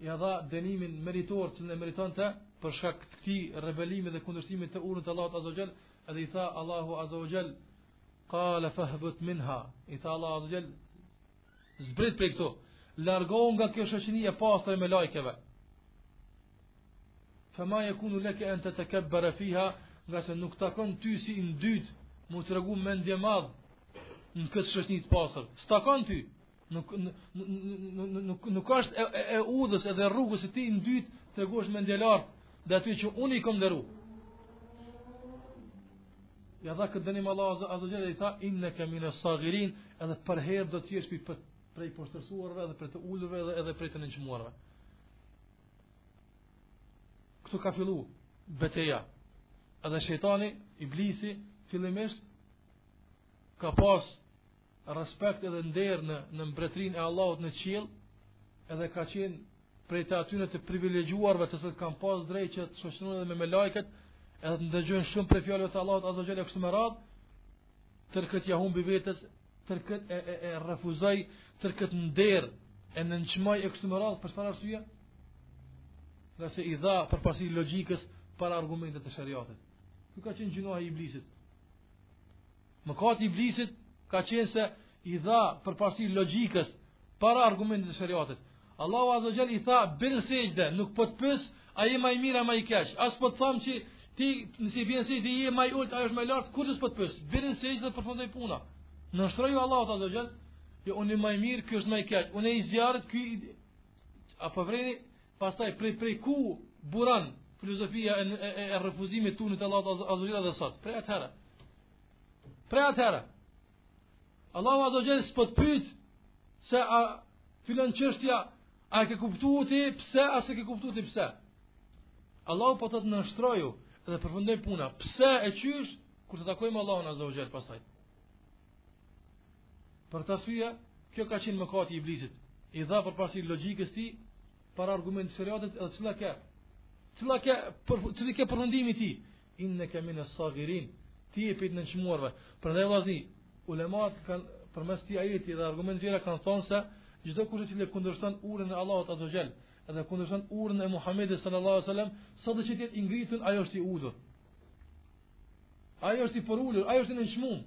i dha dënimin meritor që e meritonte për shkak të këtij rebelimi dhe kundërshtimit të urrit të Allahut azza wa jall. Edhe i tha Allahu azza wa jall qala fahbut minha, i tha Allahu azza wa jall zbrit prej këto, largohu nga kjo shoqëni e pastër me lajkeve. Fama yakunu laka an tatakabbara fiha, nga se nuk takon ty si në dytë mu të regu mendje madh në këtë shoqëni të pastër. S'takon ty. Nuk është e udhës edhe rrugës se ti në dytë të regosh mendje lartë dhe aty që unë i kom nderu. Ja dha këtë dënim Allah azza jalla i tha innaka min as-saghirin, edhe për herë do të jesh prej poshtërsuarve edhe prej të ulurve edhe prej të nënçmuarve. Këtu ka fillu betejë. Edhe shejtani, Iblisi, fillimisht ka pas respekt edhe nder në mbretërinë e Allahut në qiell, edhe ka qenë prej të atyre të privilegjuarve të cilët kanë pas drejtë që të shoqërohen edhe me melajket, edhe të ndëgjojnë shumë prej fjalëve të Allahut azza jalla kështu me radhë, tërkët ja humbi vetes, tërkët e refuzoi, tërkët nder e nënçmoi e kështu me radhë për çfarë arsye? Nga se i dha përparësi logjikës para argumentet të shariatit. Ky ka qenë gjunohi i Iblisit. Mëkati i Iblisit ka qenë se i dha përparësi logjikës para argumentet të shariatit. Allahu azza wa jalla i tha bën sejdë, nuk po të pyes a je më i mirë apo më i keq. As po të them që ti nëse bën sejdë je më i ulët, ajo është më lart, kur do të po të pyes. Bën sejdë dhe përfundoi puna. Në shtroi Allahu azza wa jalla, jo unë më i mirë, ky është më i keq. Unë i zjarrit, ky apo vreni, pastaj prej ku buran filozofia e refuzimit tunit të Allahut azza wa jalla dhe sot. Prej atëherë. Allahu azza wa jalla s'po të pyet se a filon çështja a ke kuptuar ti pse as e ke kuptuar ti pse. Allahu po të nështroju dhe përfundoj puna. Pse e qysh kur të takojmë Allahun azza wa jalla pastaj. Për të arsye, kjo ka qenë mëkati i Iblisit. I dha përparësi logjikës ti para argumentit shariatit edhe cili ke përfundimi ti. Innaka min as-saghirin, ti je pejt në çmuarve. Prandaj vllazni, ulemat kanë përmes këtij ajeti dhe argumenteve kanë thonë se çdo kush që kundërshton urën e Allahut azza wa jall edhe kundërshton urën e Muhamedit sallallahu alaihi wasallam, sado që të jetë i ngritur, ajo është i udhur. Ajo është i porulur, ajo është i nënçmuar.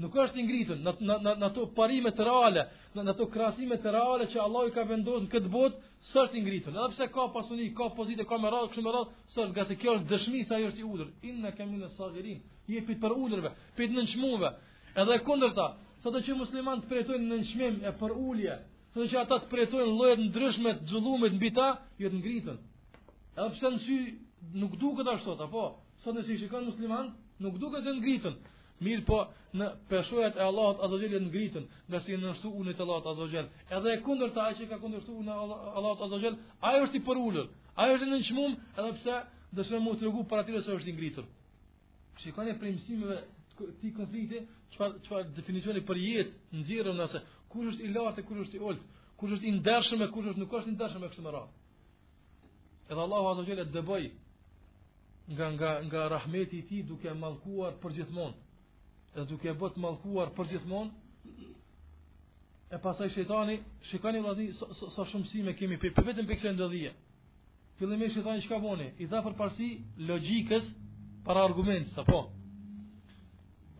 Nuk është i ngritur në ato parime të reale, në ato krahasime të reale që Allah i ka vendosur në këtë botë, s'është i ngritur. Edhe pse ka pasuni, ka pozitë, ka me radhë, kështu me radhë, s'është gati kjo është dëshmi se ai është i udhur. Inna kamina sagirin, jepi për ulurve, për të nënçmuarve. Edhe kundërta, sado që muslimanët pretojnë nënçmim e për ulje, sado që ata të pretojnë lloje të ndryshme të xullumit mbi ta, jo të ngritën. Edhe pse në sy nuk duket ashtu, apo sot nëse i shikon musliman, nuk duket të ngritën. Mirë po, në peshojat e Allahut azza wa jalla ngritën, nga si në nështu unit e Allahut azza wa jalla. Edhe e kundërta, ai që ka kundërshtu unë Allahut azza wa jalla, ai është i përulur, ai është i nënçmuar, edhe pse dëshiron mu t'regu para tyre se është i ngritur. Shikoni për mësimeve të këtij konflikti, çfarë definicioni për jetë nxjerrëm nëse kush është i lartë e kush është i ulët, kush është i ndershëm e kush është nuk është i ndershëm kështu me radhë. Edhe Allahu azza wa jalla dëboi nga rahmeti i tij duke mallkuar përgjithmonë. Edhe duke bët mallkuar përgjithmonë, e pastaj shejtani, shikoni vëllai sa shumë mësime kemi për vetëm për kësaj ndodhie. Fillimisht shejtani çka boni? I dha përparësi logjikës para argumentës, apo?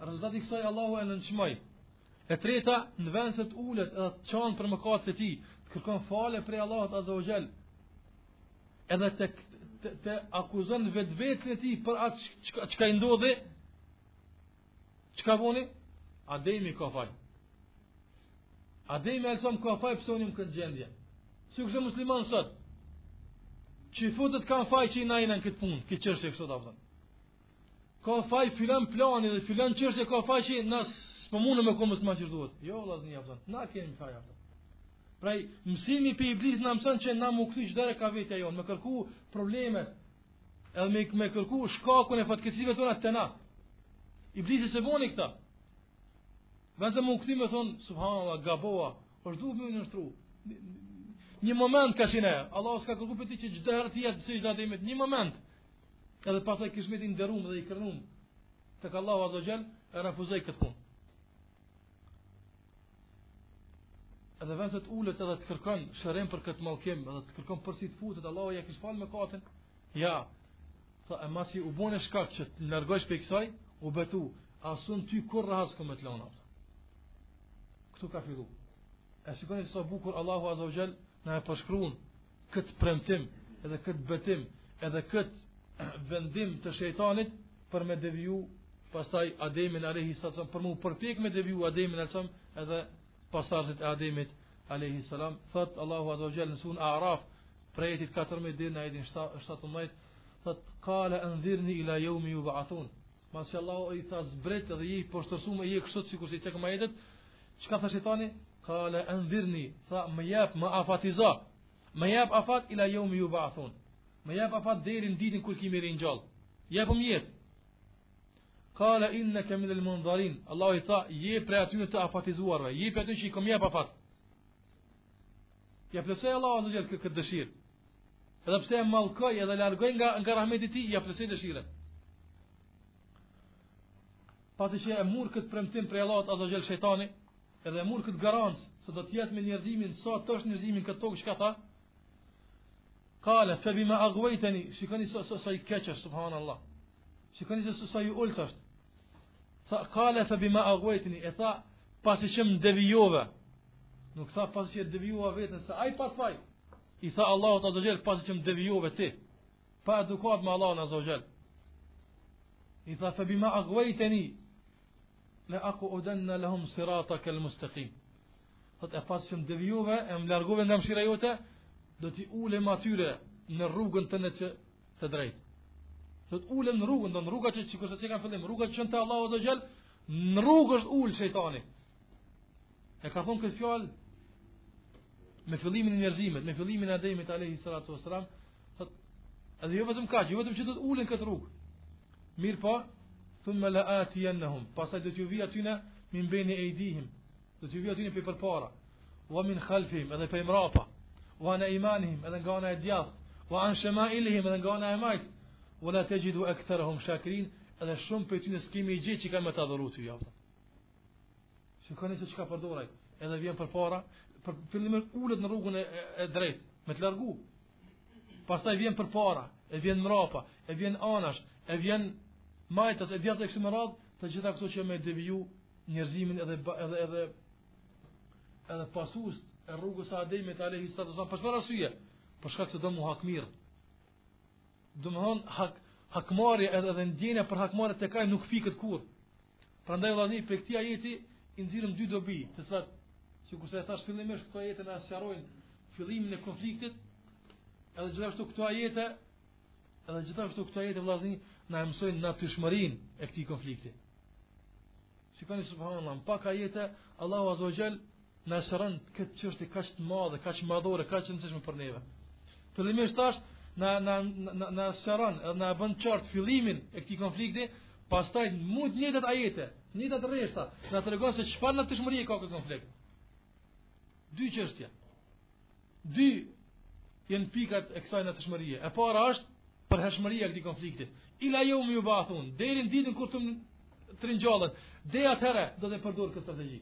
Rezultati i kësaj Allahu e nënçmoi. E treta, në vend se të ulet edhe të çon për mëkatet e tij, të kërkon falje prej Allahut azza wa jall. Edhe të akuzon vetveten e tij për atë çka i ndodhi. Çka boni? Ademi ka faj. Ademi alsom ka faj pse unë më këtë gjendje. Si kështë musliman sot, që futët kanë faj që i najna në këtë punë, këtë qërshje kështë të apëtën. Ka faj filan plani dhe filan qërshje ka faj që na s'po mundë me ko musliman që duhet. Jo, lazni apëtën, na kemi faj apëtën. Praj, mësimi për iblis në mësën që na më këthi qdere ka vetja jonë, me kërku problemet, edhe me kërku shkakun e fatkesive tona të na. Iblisi se boni këta. Vëndë më këti me thonë, subhanallah, gaboa, është duhet me nështru. Një moment ka shine, Allah s'ka kërku për ti që gjithë herë ti jetë sejtë ademit, një moment. Edhe pasaj kishmet i ndërum dhe i kërnum. Tek Allahu azza jall e refuzoi këtë punë. Edhe vëndë të ullet edhe të kërkon shërim për këtë mallkim, edhe të kërkon përsi të futet, Allahu ja kish falë me katin. Ja, tha e masi u bone shkak që të largosh për kësaj, u betu, asun ty kur rahas këmë të lona. Këtu ka fillu. E shikoni sa bukur Allahu azza wa jall na e përshkruan këtë premtim, edhe këtë betim, edhe këtë vendim të shejtanit për me deviju pastaj Ademin alayhi salam, për mu përpjek me deviju Ademin alayhi salam edhe pasardhët e Ademit alayhi salam. Thot Allahu azza wa jall në surën A'raf, prejetit 14 deri në ajetin 17, thot qala anzirni ila yawmi yub'athun. Masha Allah i tha zbret edhe i poshtërsuar i kështu sikur si tek majetet. Çka tha shejtani? Qala anzirni, tha më jap, më afatizo. Më jap afat ila yawmi yub'athun. Më jap afat deri në ditën kur kimi ringjall. Japëm jetë. Qala innaka min al-munzarin. Allah i tha je prej atyre të afatizuarve, je prej atyre që i kam jap afat. Ja plotësoi Allah azza jall këtë dëshirë. Edhe pse e mallkoi edhe largoi nga rahmeti i tij, ja plotësoi dëshirën. Pasi që e mur këtë premtim prej Allahut azza jall shejtani, edhe e mur këtë garancë se do të jetë me njerëzimin sa të është njerëzimin këtë tokë, çka tha? Qala fa bima aghwaytani, shikoni sa i keq subhanallah. Shikoni se sa i ulët është. Tha qala fa bima aghwaytani, e tha pasi që më devijove. Nuk tha pasi që devijova veten se ai pas faj. I tha Allahu azza jall pasi që më devijove ti. Pa edukat me Allahun azza jall. I tha fa bima aghwaytani la aqudanna lahum sirataka almustaqim. Thot e pas që më devijove, e më largove nga mëshira jote, do t'i ulem atyre në rrugën tënde të drejtë. Do t'ulem në rrugën, do në rruga që kurse që kanë fillim, rruga që qënë të Allahu azza jall, në rrugë është ul shejtani. E ka thonë këtë fjalë me fillimin e njerëzimit, me fillimin e Ademit alayhi salatu wassalam, thot edhe jo vetëm kaq, jo vetëm që do t'ulen këtë rrugë. Mirë po, thumma la'atiyannahum, pastaj do t'ju vi atyne min bayni aydihim, do t'ju vi atyne për para, wa min khalfihim, edhe për mrapa, wa an aymanihim, edhe nga ana e djathtë, wa an shama'ilihim, edhe nga ana e majt, wa la tajidu aktharahum shakirin, edhe shumë për tyne s'kemi gjë që kanë me ta adhuru ty javta. Shikoni se çka përdoraj, edhe vjen për para, për fillimisht ulet në rrugën e drejtë, me të largu. Pastaj vjen përpara, e vjen mrapa, e vjen anash, e vjen majtas, e djathtë kështu me radhë, të gjitha këto që me deviju njerëzimin edhe pasues e rrugës së Ademit alayhi salatu për çfarë arsye? Për shkak se do mu hakmir. Domthon hakmarrja edhe ndjenja për hakmarrje tek ai nuk fiket kurrë. Prandaj vëllai për këtë ajeti i nxirrim dy dobi, të cilat sikurse e thash fillimisht këto ajete na sqarojnë fillimin e konfliktit, edhe gjithashtu këto ajete vëllai na mësojnë natyrshmërinë e këtij konflikti. Shikoni subhanallahu, pak ajete Allahu azza wa jall na shëron këtë çështje kaq të madhe, kaq madhore, kaq e rëndësishme për neve. Fillimisht tash na shëron, na bën qartë fillimin e këtij konflikti, pastaj mund njëjtat ajete, njëjtat rreshta, na tregon se çfarë natyrshmërie ka ky konflikt. Dy çështje. Dy janë pikat e kësaj natyrshmërie. E para është përhershmëria e këtij konflikti. Ila yawmi yubathun, deri në ditën kur të ringjallën, deri atëherë do të përdor këtë strategji.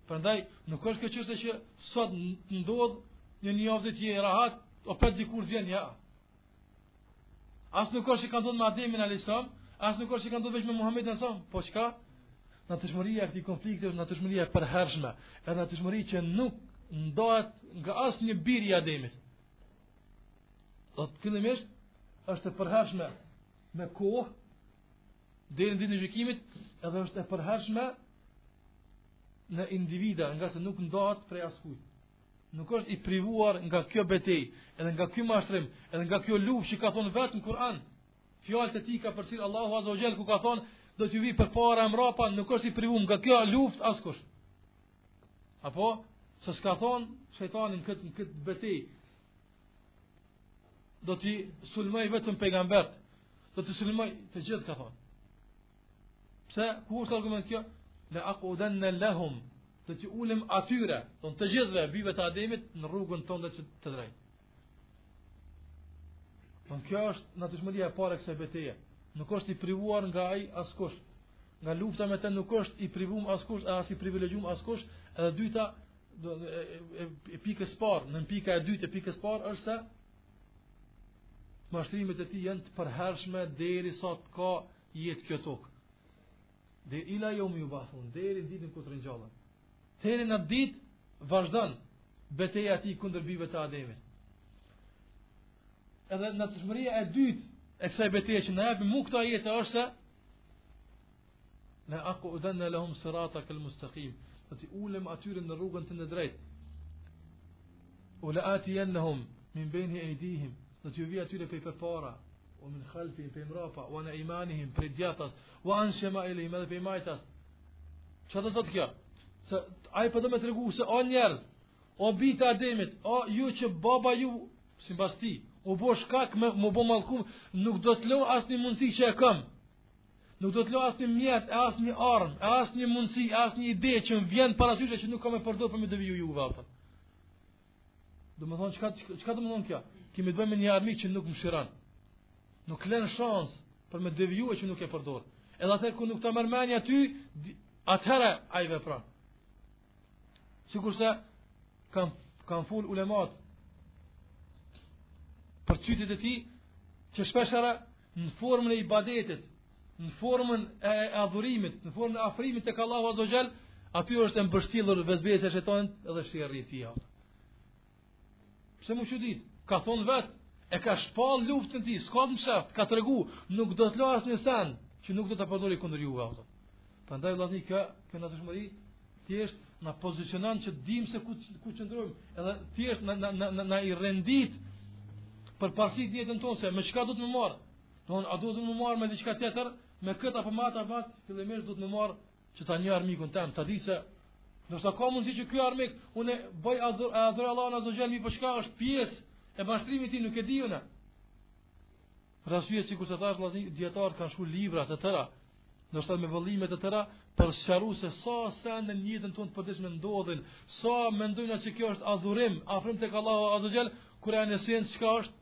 Prandaj nuk është kjo çështje që sot ndodh një javë të rahat, o për dikur vjen ja. As nuk është që kanë ndodhur me Ademin alayhis salam, as nuk është që kanë ndodhur vetëm me Muhamedit alayhis salam, po çka? Natyrshmëria e këtij konflikti është natyrshmëria e përhershme, është natyrshmëri që nuk ndahet nga asnjë bir i Ademit. Do të fillimisht është e përhershme me kohë deri në ditën e gjykimit, edhe është e përhershme në individa, nga se nuk ndahet prej askujt. Nuk është i privuar nga kjo betejë, edhe nga ky mashtrim, edhe nga kjo luftë që ka thonë vetë në Kur'an. Fjalët e tij ka përcjell Allahu azza wa jall ku ka thonë do t'ju vi përpara mrapa, nuk është i privuar nga kjo luftë askush. Apo se s'ka thonë shejtani në këtë betejë do t'i sulmoj vetëm pejgambert, do t'i sulmoj të gjithë, ka thonë. Pse? Ku është argument kjo? La aqudanna lahum, do t'i ulem atyre, do të gjithëve bijve të Ademit në rrugën tonë të drejtë. Don kjo është natyrshmëria e parë e kësaj betejë. Nuk është i privuar nga ai askush. Nga lufta me të nuk është i privuar askush, as i privilegjuar askush. Edhe dyta e pikës parë, në pika e dytë e pikës parë është se mashtrimet e tij janë të përhershme derisa të ka jetë kjo tokë. Dhe ila yawmi yubathun, deri në ditën kur të ringjallen. Deri në ditë vazhdon betejë e tij kundër bijve të Ademit. Edhe natyrshmëria e dytë e kësaj betejë që na jep mu këto ajete është se la aqudanna lahum siratakal mustaqim, do t'i ulem atyre në rrugën të drejtë. Ula atiyannahum min bayni aydihim, do t'ju vi atyre prej përpara, o min khalfihim prej mrapa, o an imanihim prej djathtas, o an shama'ilihim edhe prej majtas. Çfarë do thotë kjo? Se ai po do më tregu se o njerëz, o bijtë Ademit, o ju që baba ju sipas ti, u bo shkak me më bo mallkum, nuk do të lë asnjë mundësi që e kam. Nuk do të lë asnjë mjet, asnjë armë, asnjë mundësi, asnjë ide që më vjen parasysh që nuk kam e përdor për me deviju juve ata. Do të thonë çka do të thonë kjo? Kemi të bëjmë një armik që nuk më shiron. Nuk lën shans për me deviju që nuk e përdor. Edhe atë ku nuk ta merr mendja ty, atëherë ai vepron. Sikurse kanë fol ulemat për çytet e tij që shpeshherë në formën e ibadetit, në formën e adhurimit, në formën e afrimit tek Allahu azza wa jall, aty është e mbështjellur vezbesa e shejtanit edhe sherrri i tij. Pse më çudit? Ka thonë vetë, e ka shpall luftën e tij, s'ka më sheft, ka tregu, nuk do të lë asnjë sen që nuk do ta përdori kundër juve ato. Prandaj vëllai kjo natyrshmëri thjesht na pozicionon që dim se ku qëndrojmë, edhe thjesht na i rendit për pasit jetën tonë se me çka do të më marr. Don a do të më marr me diçka tjetër, me këtë apo me atë, fillimisht do të më marr që ta një armikun tim, ta di se nëse ka mundësi që ky armik unë bëj adhur Allahun azza xal mi po çka është pjesë e mashtrimit tim, nuk e di unë. Për arsye sikur se thash vëllai, dietar kanë shkruar libra të tëra, ndoshta me vëllime të tëra për sqaruar se sa në jetën tonë përditshme ndodhin, sa mendojnë se kjo është adhurim, afrim tek Allahu azza xal, kur në esencë çka është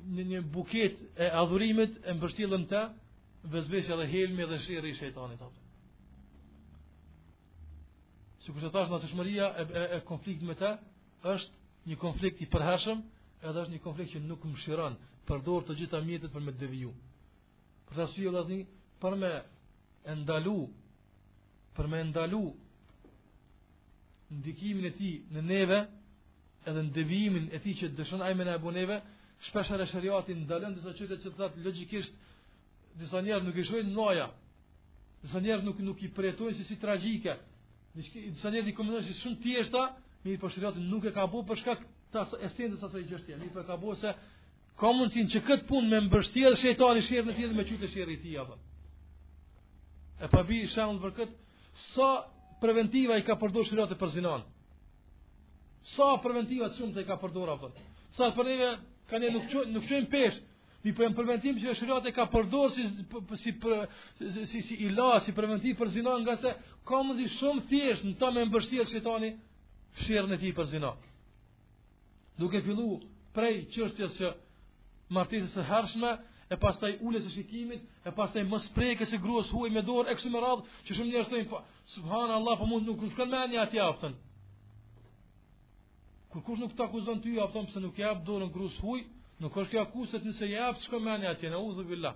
një buket e adhurimit e mbështjellën të vezvesja dhe helmi dhe sherrri i shejtanit atë. Sikur të thash natyrshmëria e konfliktit me të është një konflikt i përhershëm, edhe është një konflikt që nuk mëshiron, përdor të gjitha mjetet për me deviju. Për të arsye vëllazni, për me ndalu ndikimin e tij në neve, edhe në devijimin e tij që dëshon ai me na bëu neve, shpesh herë shariati ndalon disa çështje që thotë logjikisht disa njerëz nuk i shohin noja. Disa njerëz nuk i përjetojnë si tragjike. Disa njerëz i komentojnë si shumë thjeshta, mirë po shariati nuk e ka bëu për shkak të esencës asaj gjështie. Mirë po e ka bëu se ka mundsinë që këtë punë me mbështjell shejtani sherrën e tij dhe me qytet sherrë i tij apo. E pa bi shembull për këtë, sa preventiva i ka përdorur shariati për zinon. Sa preventiva të shumta i ka përdorur apo. Sa për neve kanë nuk çojnë peshë. Mi po jam preventiv që shariati ka përdorur si ilaç, si preventiv për zinon, nga se ka mundsi shumë thjesht në ta me mbështjell shejtani fshirën e tij për zinon. Duke fillu prej çështjes që martesës së hershme, e pastaj ulës së shikimit, e pastaj mos prekës së gruas huaj me dorë e kështu me radhë, që shumë njerëz thonë po subhanallahu, po mund nuk shkon mendja atij aftën. Kur kush nuk të akuzon ty aftën pse nuk jap dorën gruas huaj, nuk është kjo akuzat nëse jap shkon mendja atij, nauzu billah.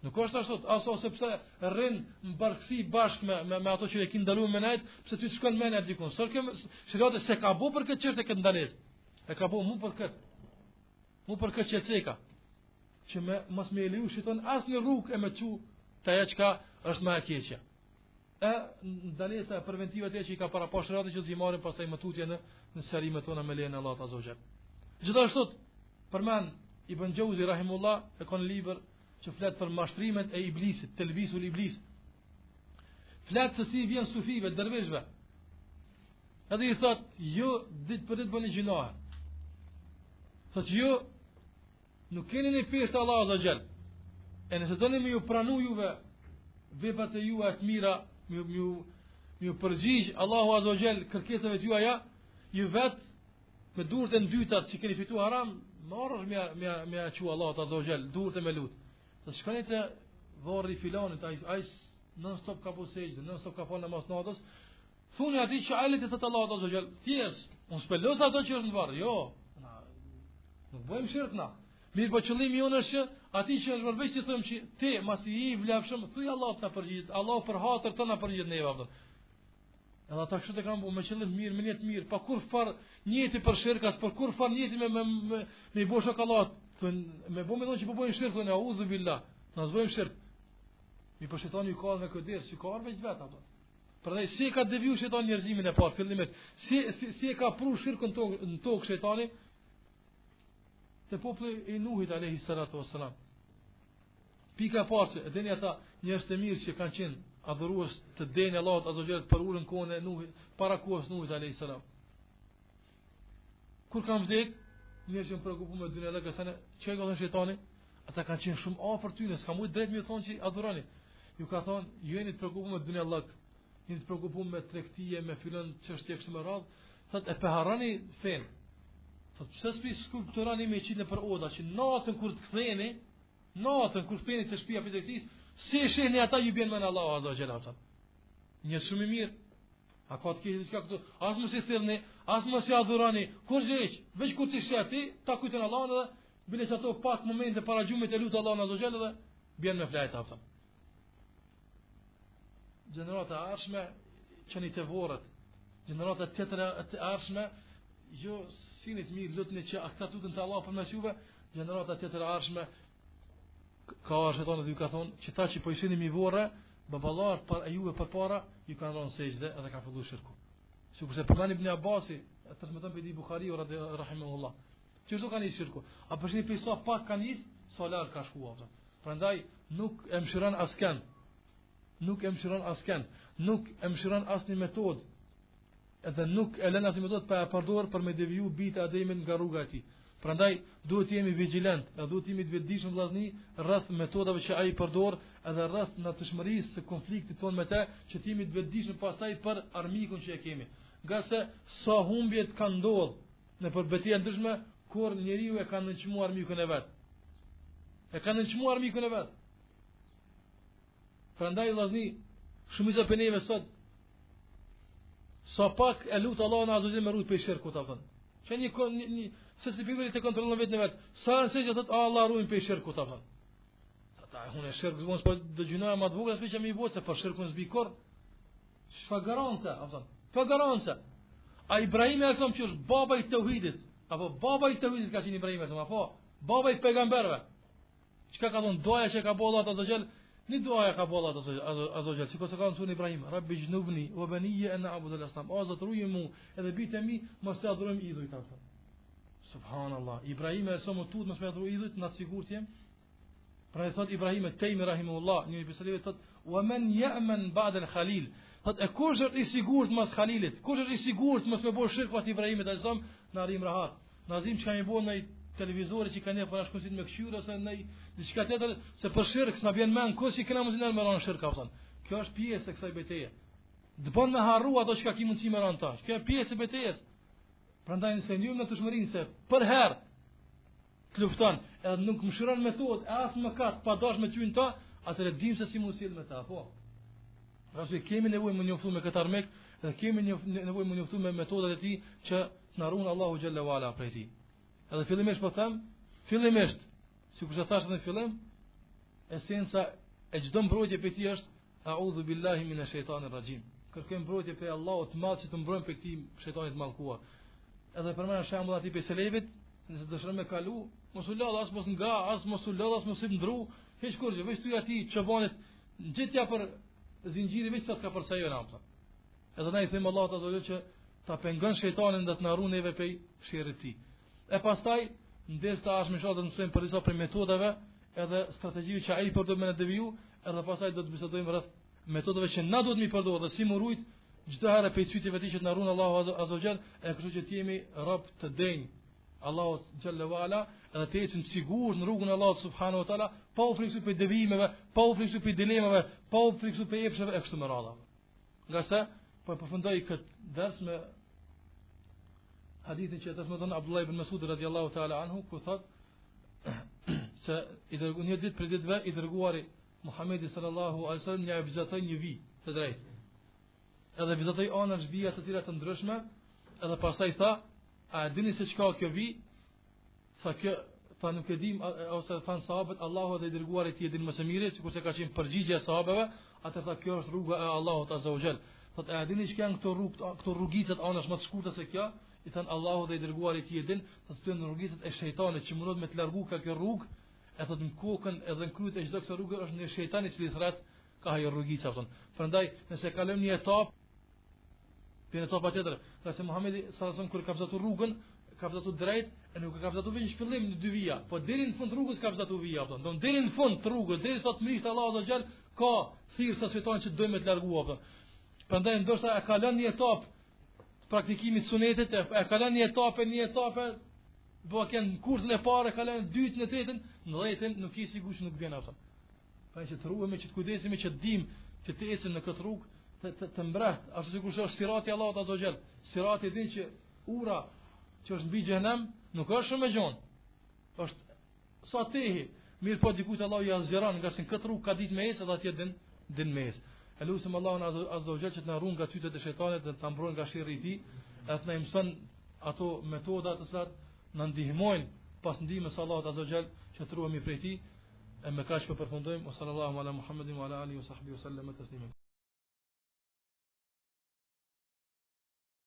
Nuk është ashtu, ose pse rrin në barkësi bashkë me ato që e kin ndaluar me nejt, pse ty të shkon mendja dikun. Sot kjo shërotë se ka bëu për këtë çështje këtë ndalesë. E ka bëu mu për këtë. Mu për këtë çeceka. Që mos me leju shiton asnjë rrugë e me çu te ajo çka është më e keqja. Ndalesa preventive atë që i ka paraposh shërotë që zi marrin pastaj më tutje në serimet tona me lejen e Allahut azza wa jall. Gjithashtu përmend Ibn Jauzi rahimullah e ka në libër që flet për mashtrimet e iblisit, telvisul iblis. Flet se si vjen sufive, dervishve. Edhe i thot, jo ditë për ditë bëni gjinohe. Thot, jo nuk keni një peshtë Allah azza gjell. E nëse doni me ju pranu juve veprat e juve të mira, me ju përgjigj Allahu azza gjell kërkesave të juaja, ju vetë me durët e ndytat që keni fitu haram, marrësh me aqu Allahu azza gjell, durët e me lutë. Të shkoni te varri filanit, ai non stop ka po sejdë, non stop ka fal namaz natës. Thuni atij që ai le të thotë Allahu azza xal, thjesht, unë spelos ato që është në varr. Jo, nuk bëjmë shirt na. Mirë, po qëllimi jonë është që atij që është vërveç të them që ti masi i vlefshëm, thuaj Allahu të na përgjigjet. Allahu për hatër të na përgjigjet neve apo. Edhe ata kështu të kanë me qëllim mirë, me niyet mirë, pa kur far njëti për shirkas, për kur far njëti me bosh shokollat. Me bëmë edhe që po bëjmë shirk, thonë auzu billah. Na zbojmë shirk. Mi po shejtani ju ka me kujdes, si ka veç vet apo. Prandaj si ka deviju shejtani njerëzimin e parë fillimisht. Si e ka pru shirkun në tokë shejtani te populli i Nuhit alayhi salatu wassalam. Pika e parë, e dini ata njerëz të mirë që kanë qenë adhurues të deni Allahut azza xal për ulën kohën e Nuhit, para kohës Nuhit alayhi salam. Kur kanë vdek, njerëz që preokupuar me dynjë dhe qenë çka ka thënë shejtani, ata kanë qenë shumë afër tyre, s'ka mujt drejt më thonë që adhuroni. Ju ka thonë, ju jeni të preokupuar me dynjë Allah, jeni të preokupuar me tregtie, me filon çështje kështu me radhë, thotë e peharroni fen. Thotë pse s'pi skulpturani me qinë për oda që natën kur të ktheheni, natën kur ktheheni te shtëpia fizikisht, si shihni ata ju bjen me Allahu azza xal ata. Një shumë mirë. A ka të keqë diçka këtu? As mos i thirrni, as mos i adhuroni. Kur veç kur ti shati, ta kujton Allahun dhe bile që ato pak momente para gjumit e lutë Allahun azza xal dhe bjen me flajt ata. Gjenerata e arshme që një të vorët, gjenerata tjetër e arshme, jo sinit mirë lutni që akta tutën të Allah për mes juve, gjenerata tjetër e arshme, ka shejtani dhe ju ka thonë, që ta që po ishini mi vorë, baballarët për e juve për para, ju kanë rënë sejdë edhe ka filluar shirku. Sikurse përmend Ibn Abbasi, transmeton pe Buhariu rahimahullah. Çdo kanë i shirku. A përshini pe sa pak kanë is, sa larg ka shkuar. Prandaj nuk e mëshiron askën. Nuk e mëshiron askën, nuk e mëshiron asnjë metodë. Edhe nuk e lën asnjë metodë pa e përdorur për me deviju bita ademin nga rruga e tij. Prandaj duhet të jemi vigjilent, edhe duhet të jemi të vetëdijshëm vllazni rreth metodave që ai përdor, edhe rreth natyrshmërisë së konfliktit ton me të, që të jemi të vetëdijshëm pastaj për armikun që e kemi. Nga se sa humbjet kanë ndodhur në përbetia ndryshme kur njeriu e ka nënçmuar armikun e vet. E ka nënçmuar armikun e vet. Prandaj vllazni, shumica për neve sot sa pak e lut Allahun azza me rujt për shirkut apo. Që një se si bibeli të kontrollon vetën e vet. Sa se që thot Allah ruajn për shirkut apo. Ata unë shirku mos po dëgjoj më të vogël as që më i bëj se për shirkun s'bi kur. Çfarë garanca apo. Çfarë garanca? A Ibrahim e thon që është baba i tauhidit, apo baba i tauhidit ka qenë Ibrahim apo baba i pejgamberëve. Çka ka thon doja që ka bëu Allah azza xal. Një doja ka bëu Allah azza xal, sikur se ka thënë Ibrahim, Rabbi jnubni wa baniya an a'budu al-asnam. O Zot ruajmë edhe bitë mi mos të adhurojmë idhujt apo. Subhanallah. Ibrahim e sa më tut mos më adhuroj idhujt, na sigurt jem. Pra e thot Ibrahim Taymi rahimahullah, një besimtar thot, "Wa man ya'man ba'da al-Khalil." Thot e kush është i sigurt mos Khalilit? Kush është i sigurt mos me bësh shirk pas Ibrahimit alayhis salam? Na rim rahat. Nazim çka më bën në televizori që kanë para shkosit me këshyr ose në diçka tjetër se për shirk s'na vjen mend kush i kena mundin me ran shirk apo. Kjo është pjesë e kësaj betejë. Të bën me harru ato çka ki mundsi me ran tash. Kjo është pjesë e betejës. Prandaj nëse njëm në të shmërinë se për herë të lufton, edhe nuk mëshiron metodë, e as mëkat pa dash me tyën ta, atëre dim se si mund sjell me ta, po. Rasë kemi nevojë më njoftu me këtë armik, dhe kemi nevojë më njoftu me metodat e tij që të na ruan Allahu xhalla wala prej tij. Edhe fillimisht po them, fillimisht, sikur të thashë në fillim, esenca e çdo mbrojtje për ti është a'udhu billahi minash shaitanir rajim. Kërkojmë mbrojtje për Allahut të madh që të mbrojmë për këtij shejtanit të mallkuar. Edhe për mëna shembull aty pe selevit, nëse dëshiron me kalu, mos u lodh as mos nga, as mos u lodh as mos i ndru, hiç kurrë, veç ty aty çobanit gjithja për zinxhiri veç sa ka për sa jo rampa. Edhe ne i them Allahut ato që ta pengon shejtanin dhe të na ruan neve prej sherrit të tij. E pastaj ndes ta ashme shoh të mësojmë për disa prej metodave edhe strategjive që ai përdor me në deviju, edhe pastaj do të bisedojmë rreth metodave që na duhet mi përdor dhe si më rujt çdo herë pe çytjeve të tij që të na ruan Allahu azza wa jall, e kështu që të jemi rob të denj Allahu xhalla wala, edhe të ecim sigurt në rrugën e Allahut subhanahu wa taala, pa u friksuar për devijimeve, pa u friksuar për dilemave, pa u friksuar për epshave e kështu me radhë. Nga sa po përfundoj këtë ders me hadithin që transmeton Abdullah ibn Mas'ud radhiyallahu ta'ala anhu, ku thot se i dërguar një ditë për ditëve i dërguari Muhamedi sallallahu alaihi wasallam një vizitoi një vi të drejtë. Edhe vizitoi anash vija të tjera të ndryshme, edhe pastaj tha, a dini se çka kjo vi? Tha nuk e dim, ose than sahabët, Allahu dhe i dërguari ti e din më së miri, sikur se ka qenë përgjigje e sahabëve, atë tha kjo është rruga e Allahut azza wa jall. Thot a dini çka janë këto rrugicat anash më të shkurtë se kjo? I than Allahu dhe i dërguari ti e din, thot këto janë rrugicat e shejtanit që mundohet me të largu ka kjo rrugë, e thot në kokën edhe në kryet e çdo kësaj rruge është një shejtan i cili thret ka ajo rrugica thon. Prandaj nëse kalojmë një etapë për etapa tjetër, qase Muhamedi sallallahu alaihi wasallam kur ka vazhduar rrugën, ka vazhduar drejt, e nuk ka vazhduar vetëm në fillim në dy vija, po deri në fund rrugës ka vazhduar vija, thon. Don deri në fund të rrugës, derisa të mrisht Allahu azza xal ka thirrsa shejtanit që dojmë të larguar thon. Prandaj ndoshta e ka lënë një etapë praktikimit sunetit, e ka lënë një etapë, do të kenë kursën e parë, ka lënë dytën e tretën, në 10-ën nuk i sigurt që nuk vjen aftë. Pra që të ruhemi, që të kujdesemi, që të dim që të ecim në këtë rrugë të mbrahtë, ashtu sikur është sirati Allahut azza xal. Sirati din që ura që është mbi xhenem nuk është shumë e gjon. Është sa tehi, mirë po dikujt Allahu ja zgjeron nga se këtë rrugë ka ditë me ecë dhe atje din me ecë. Elusim Allahun azza xal që të na ruan nga çytet e shejtanit dhe të na mbrojë nga sherrri i tij, e të na mëson ato metoda të cilat na ndihmojnë pas ndihmës së Allahut azza xal që të ruhemi prej tij. E me kaq po përfundojmë. Sallallahu ala Muhammedin wa ala alihi wa sahbihi wa sallam taslima.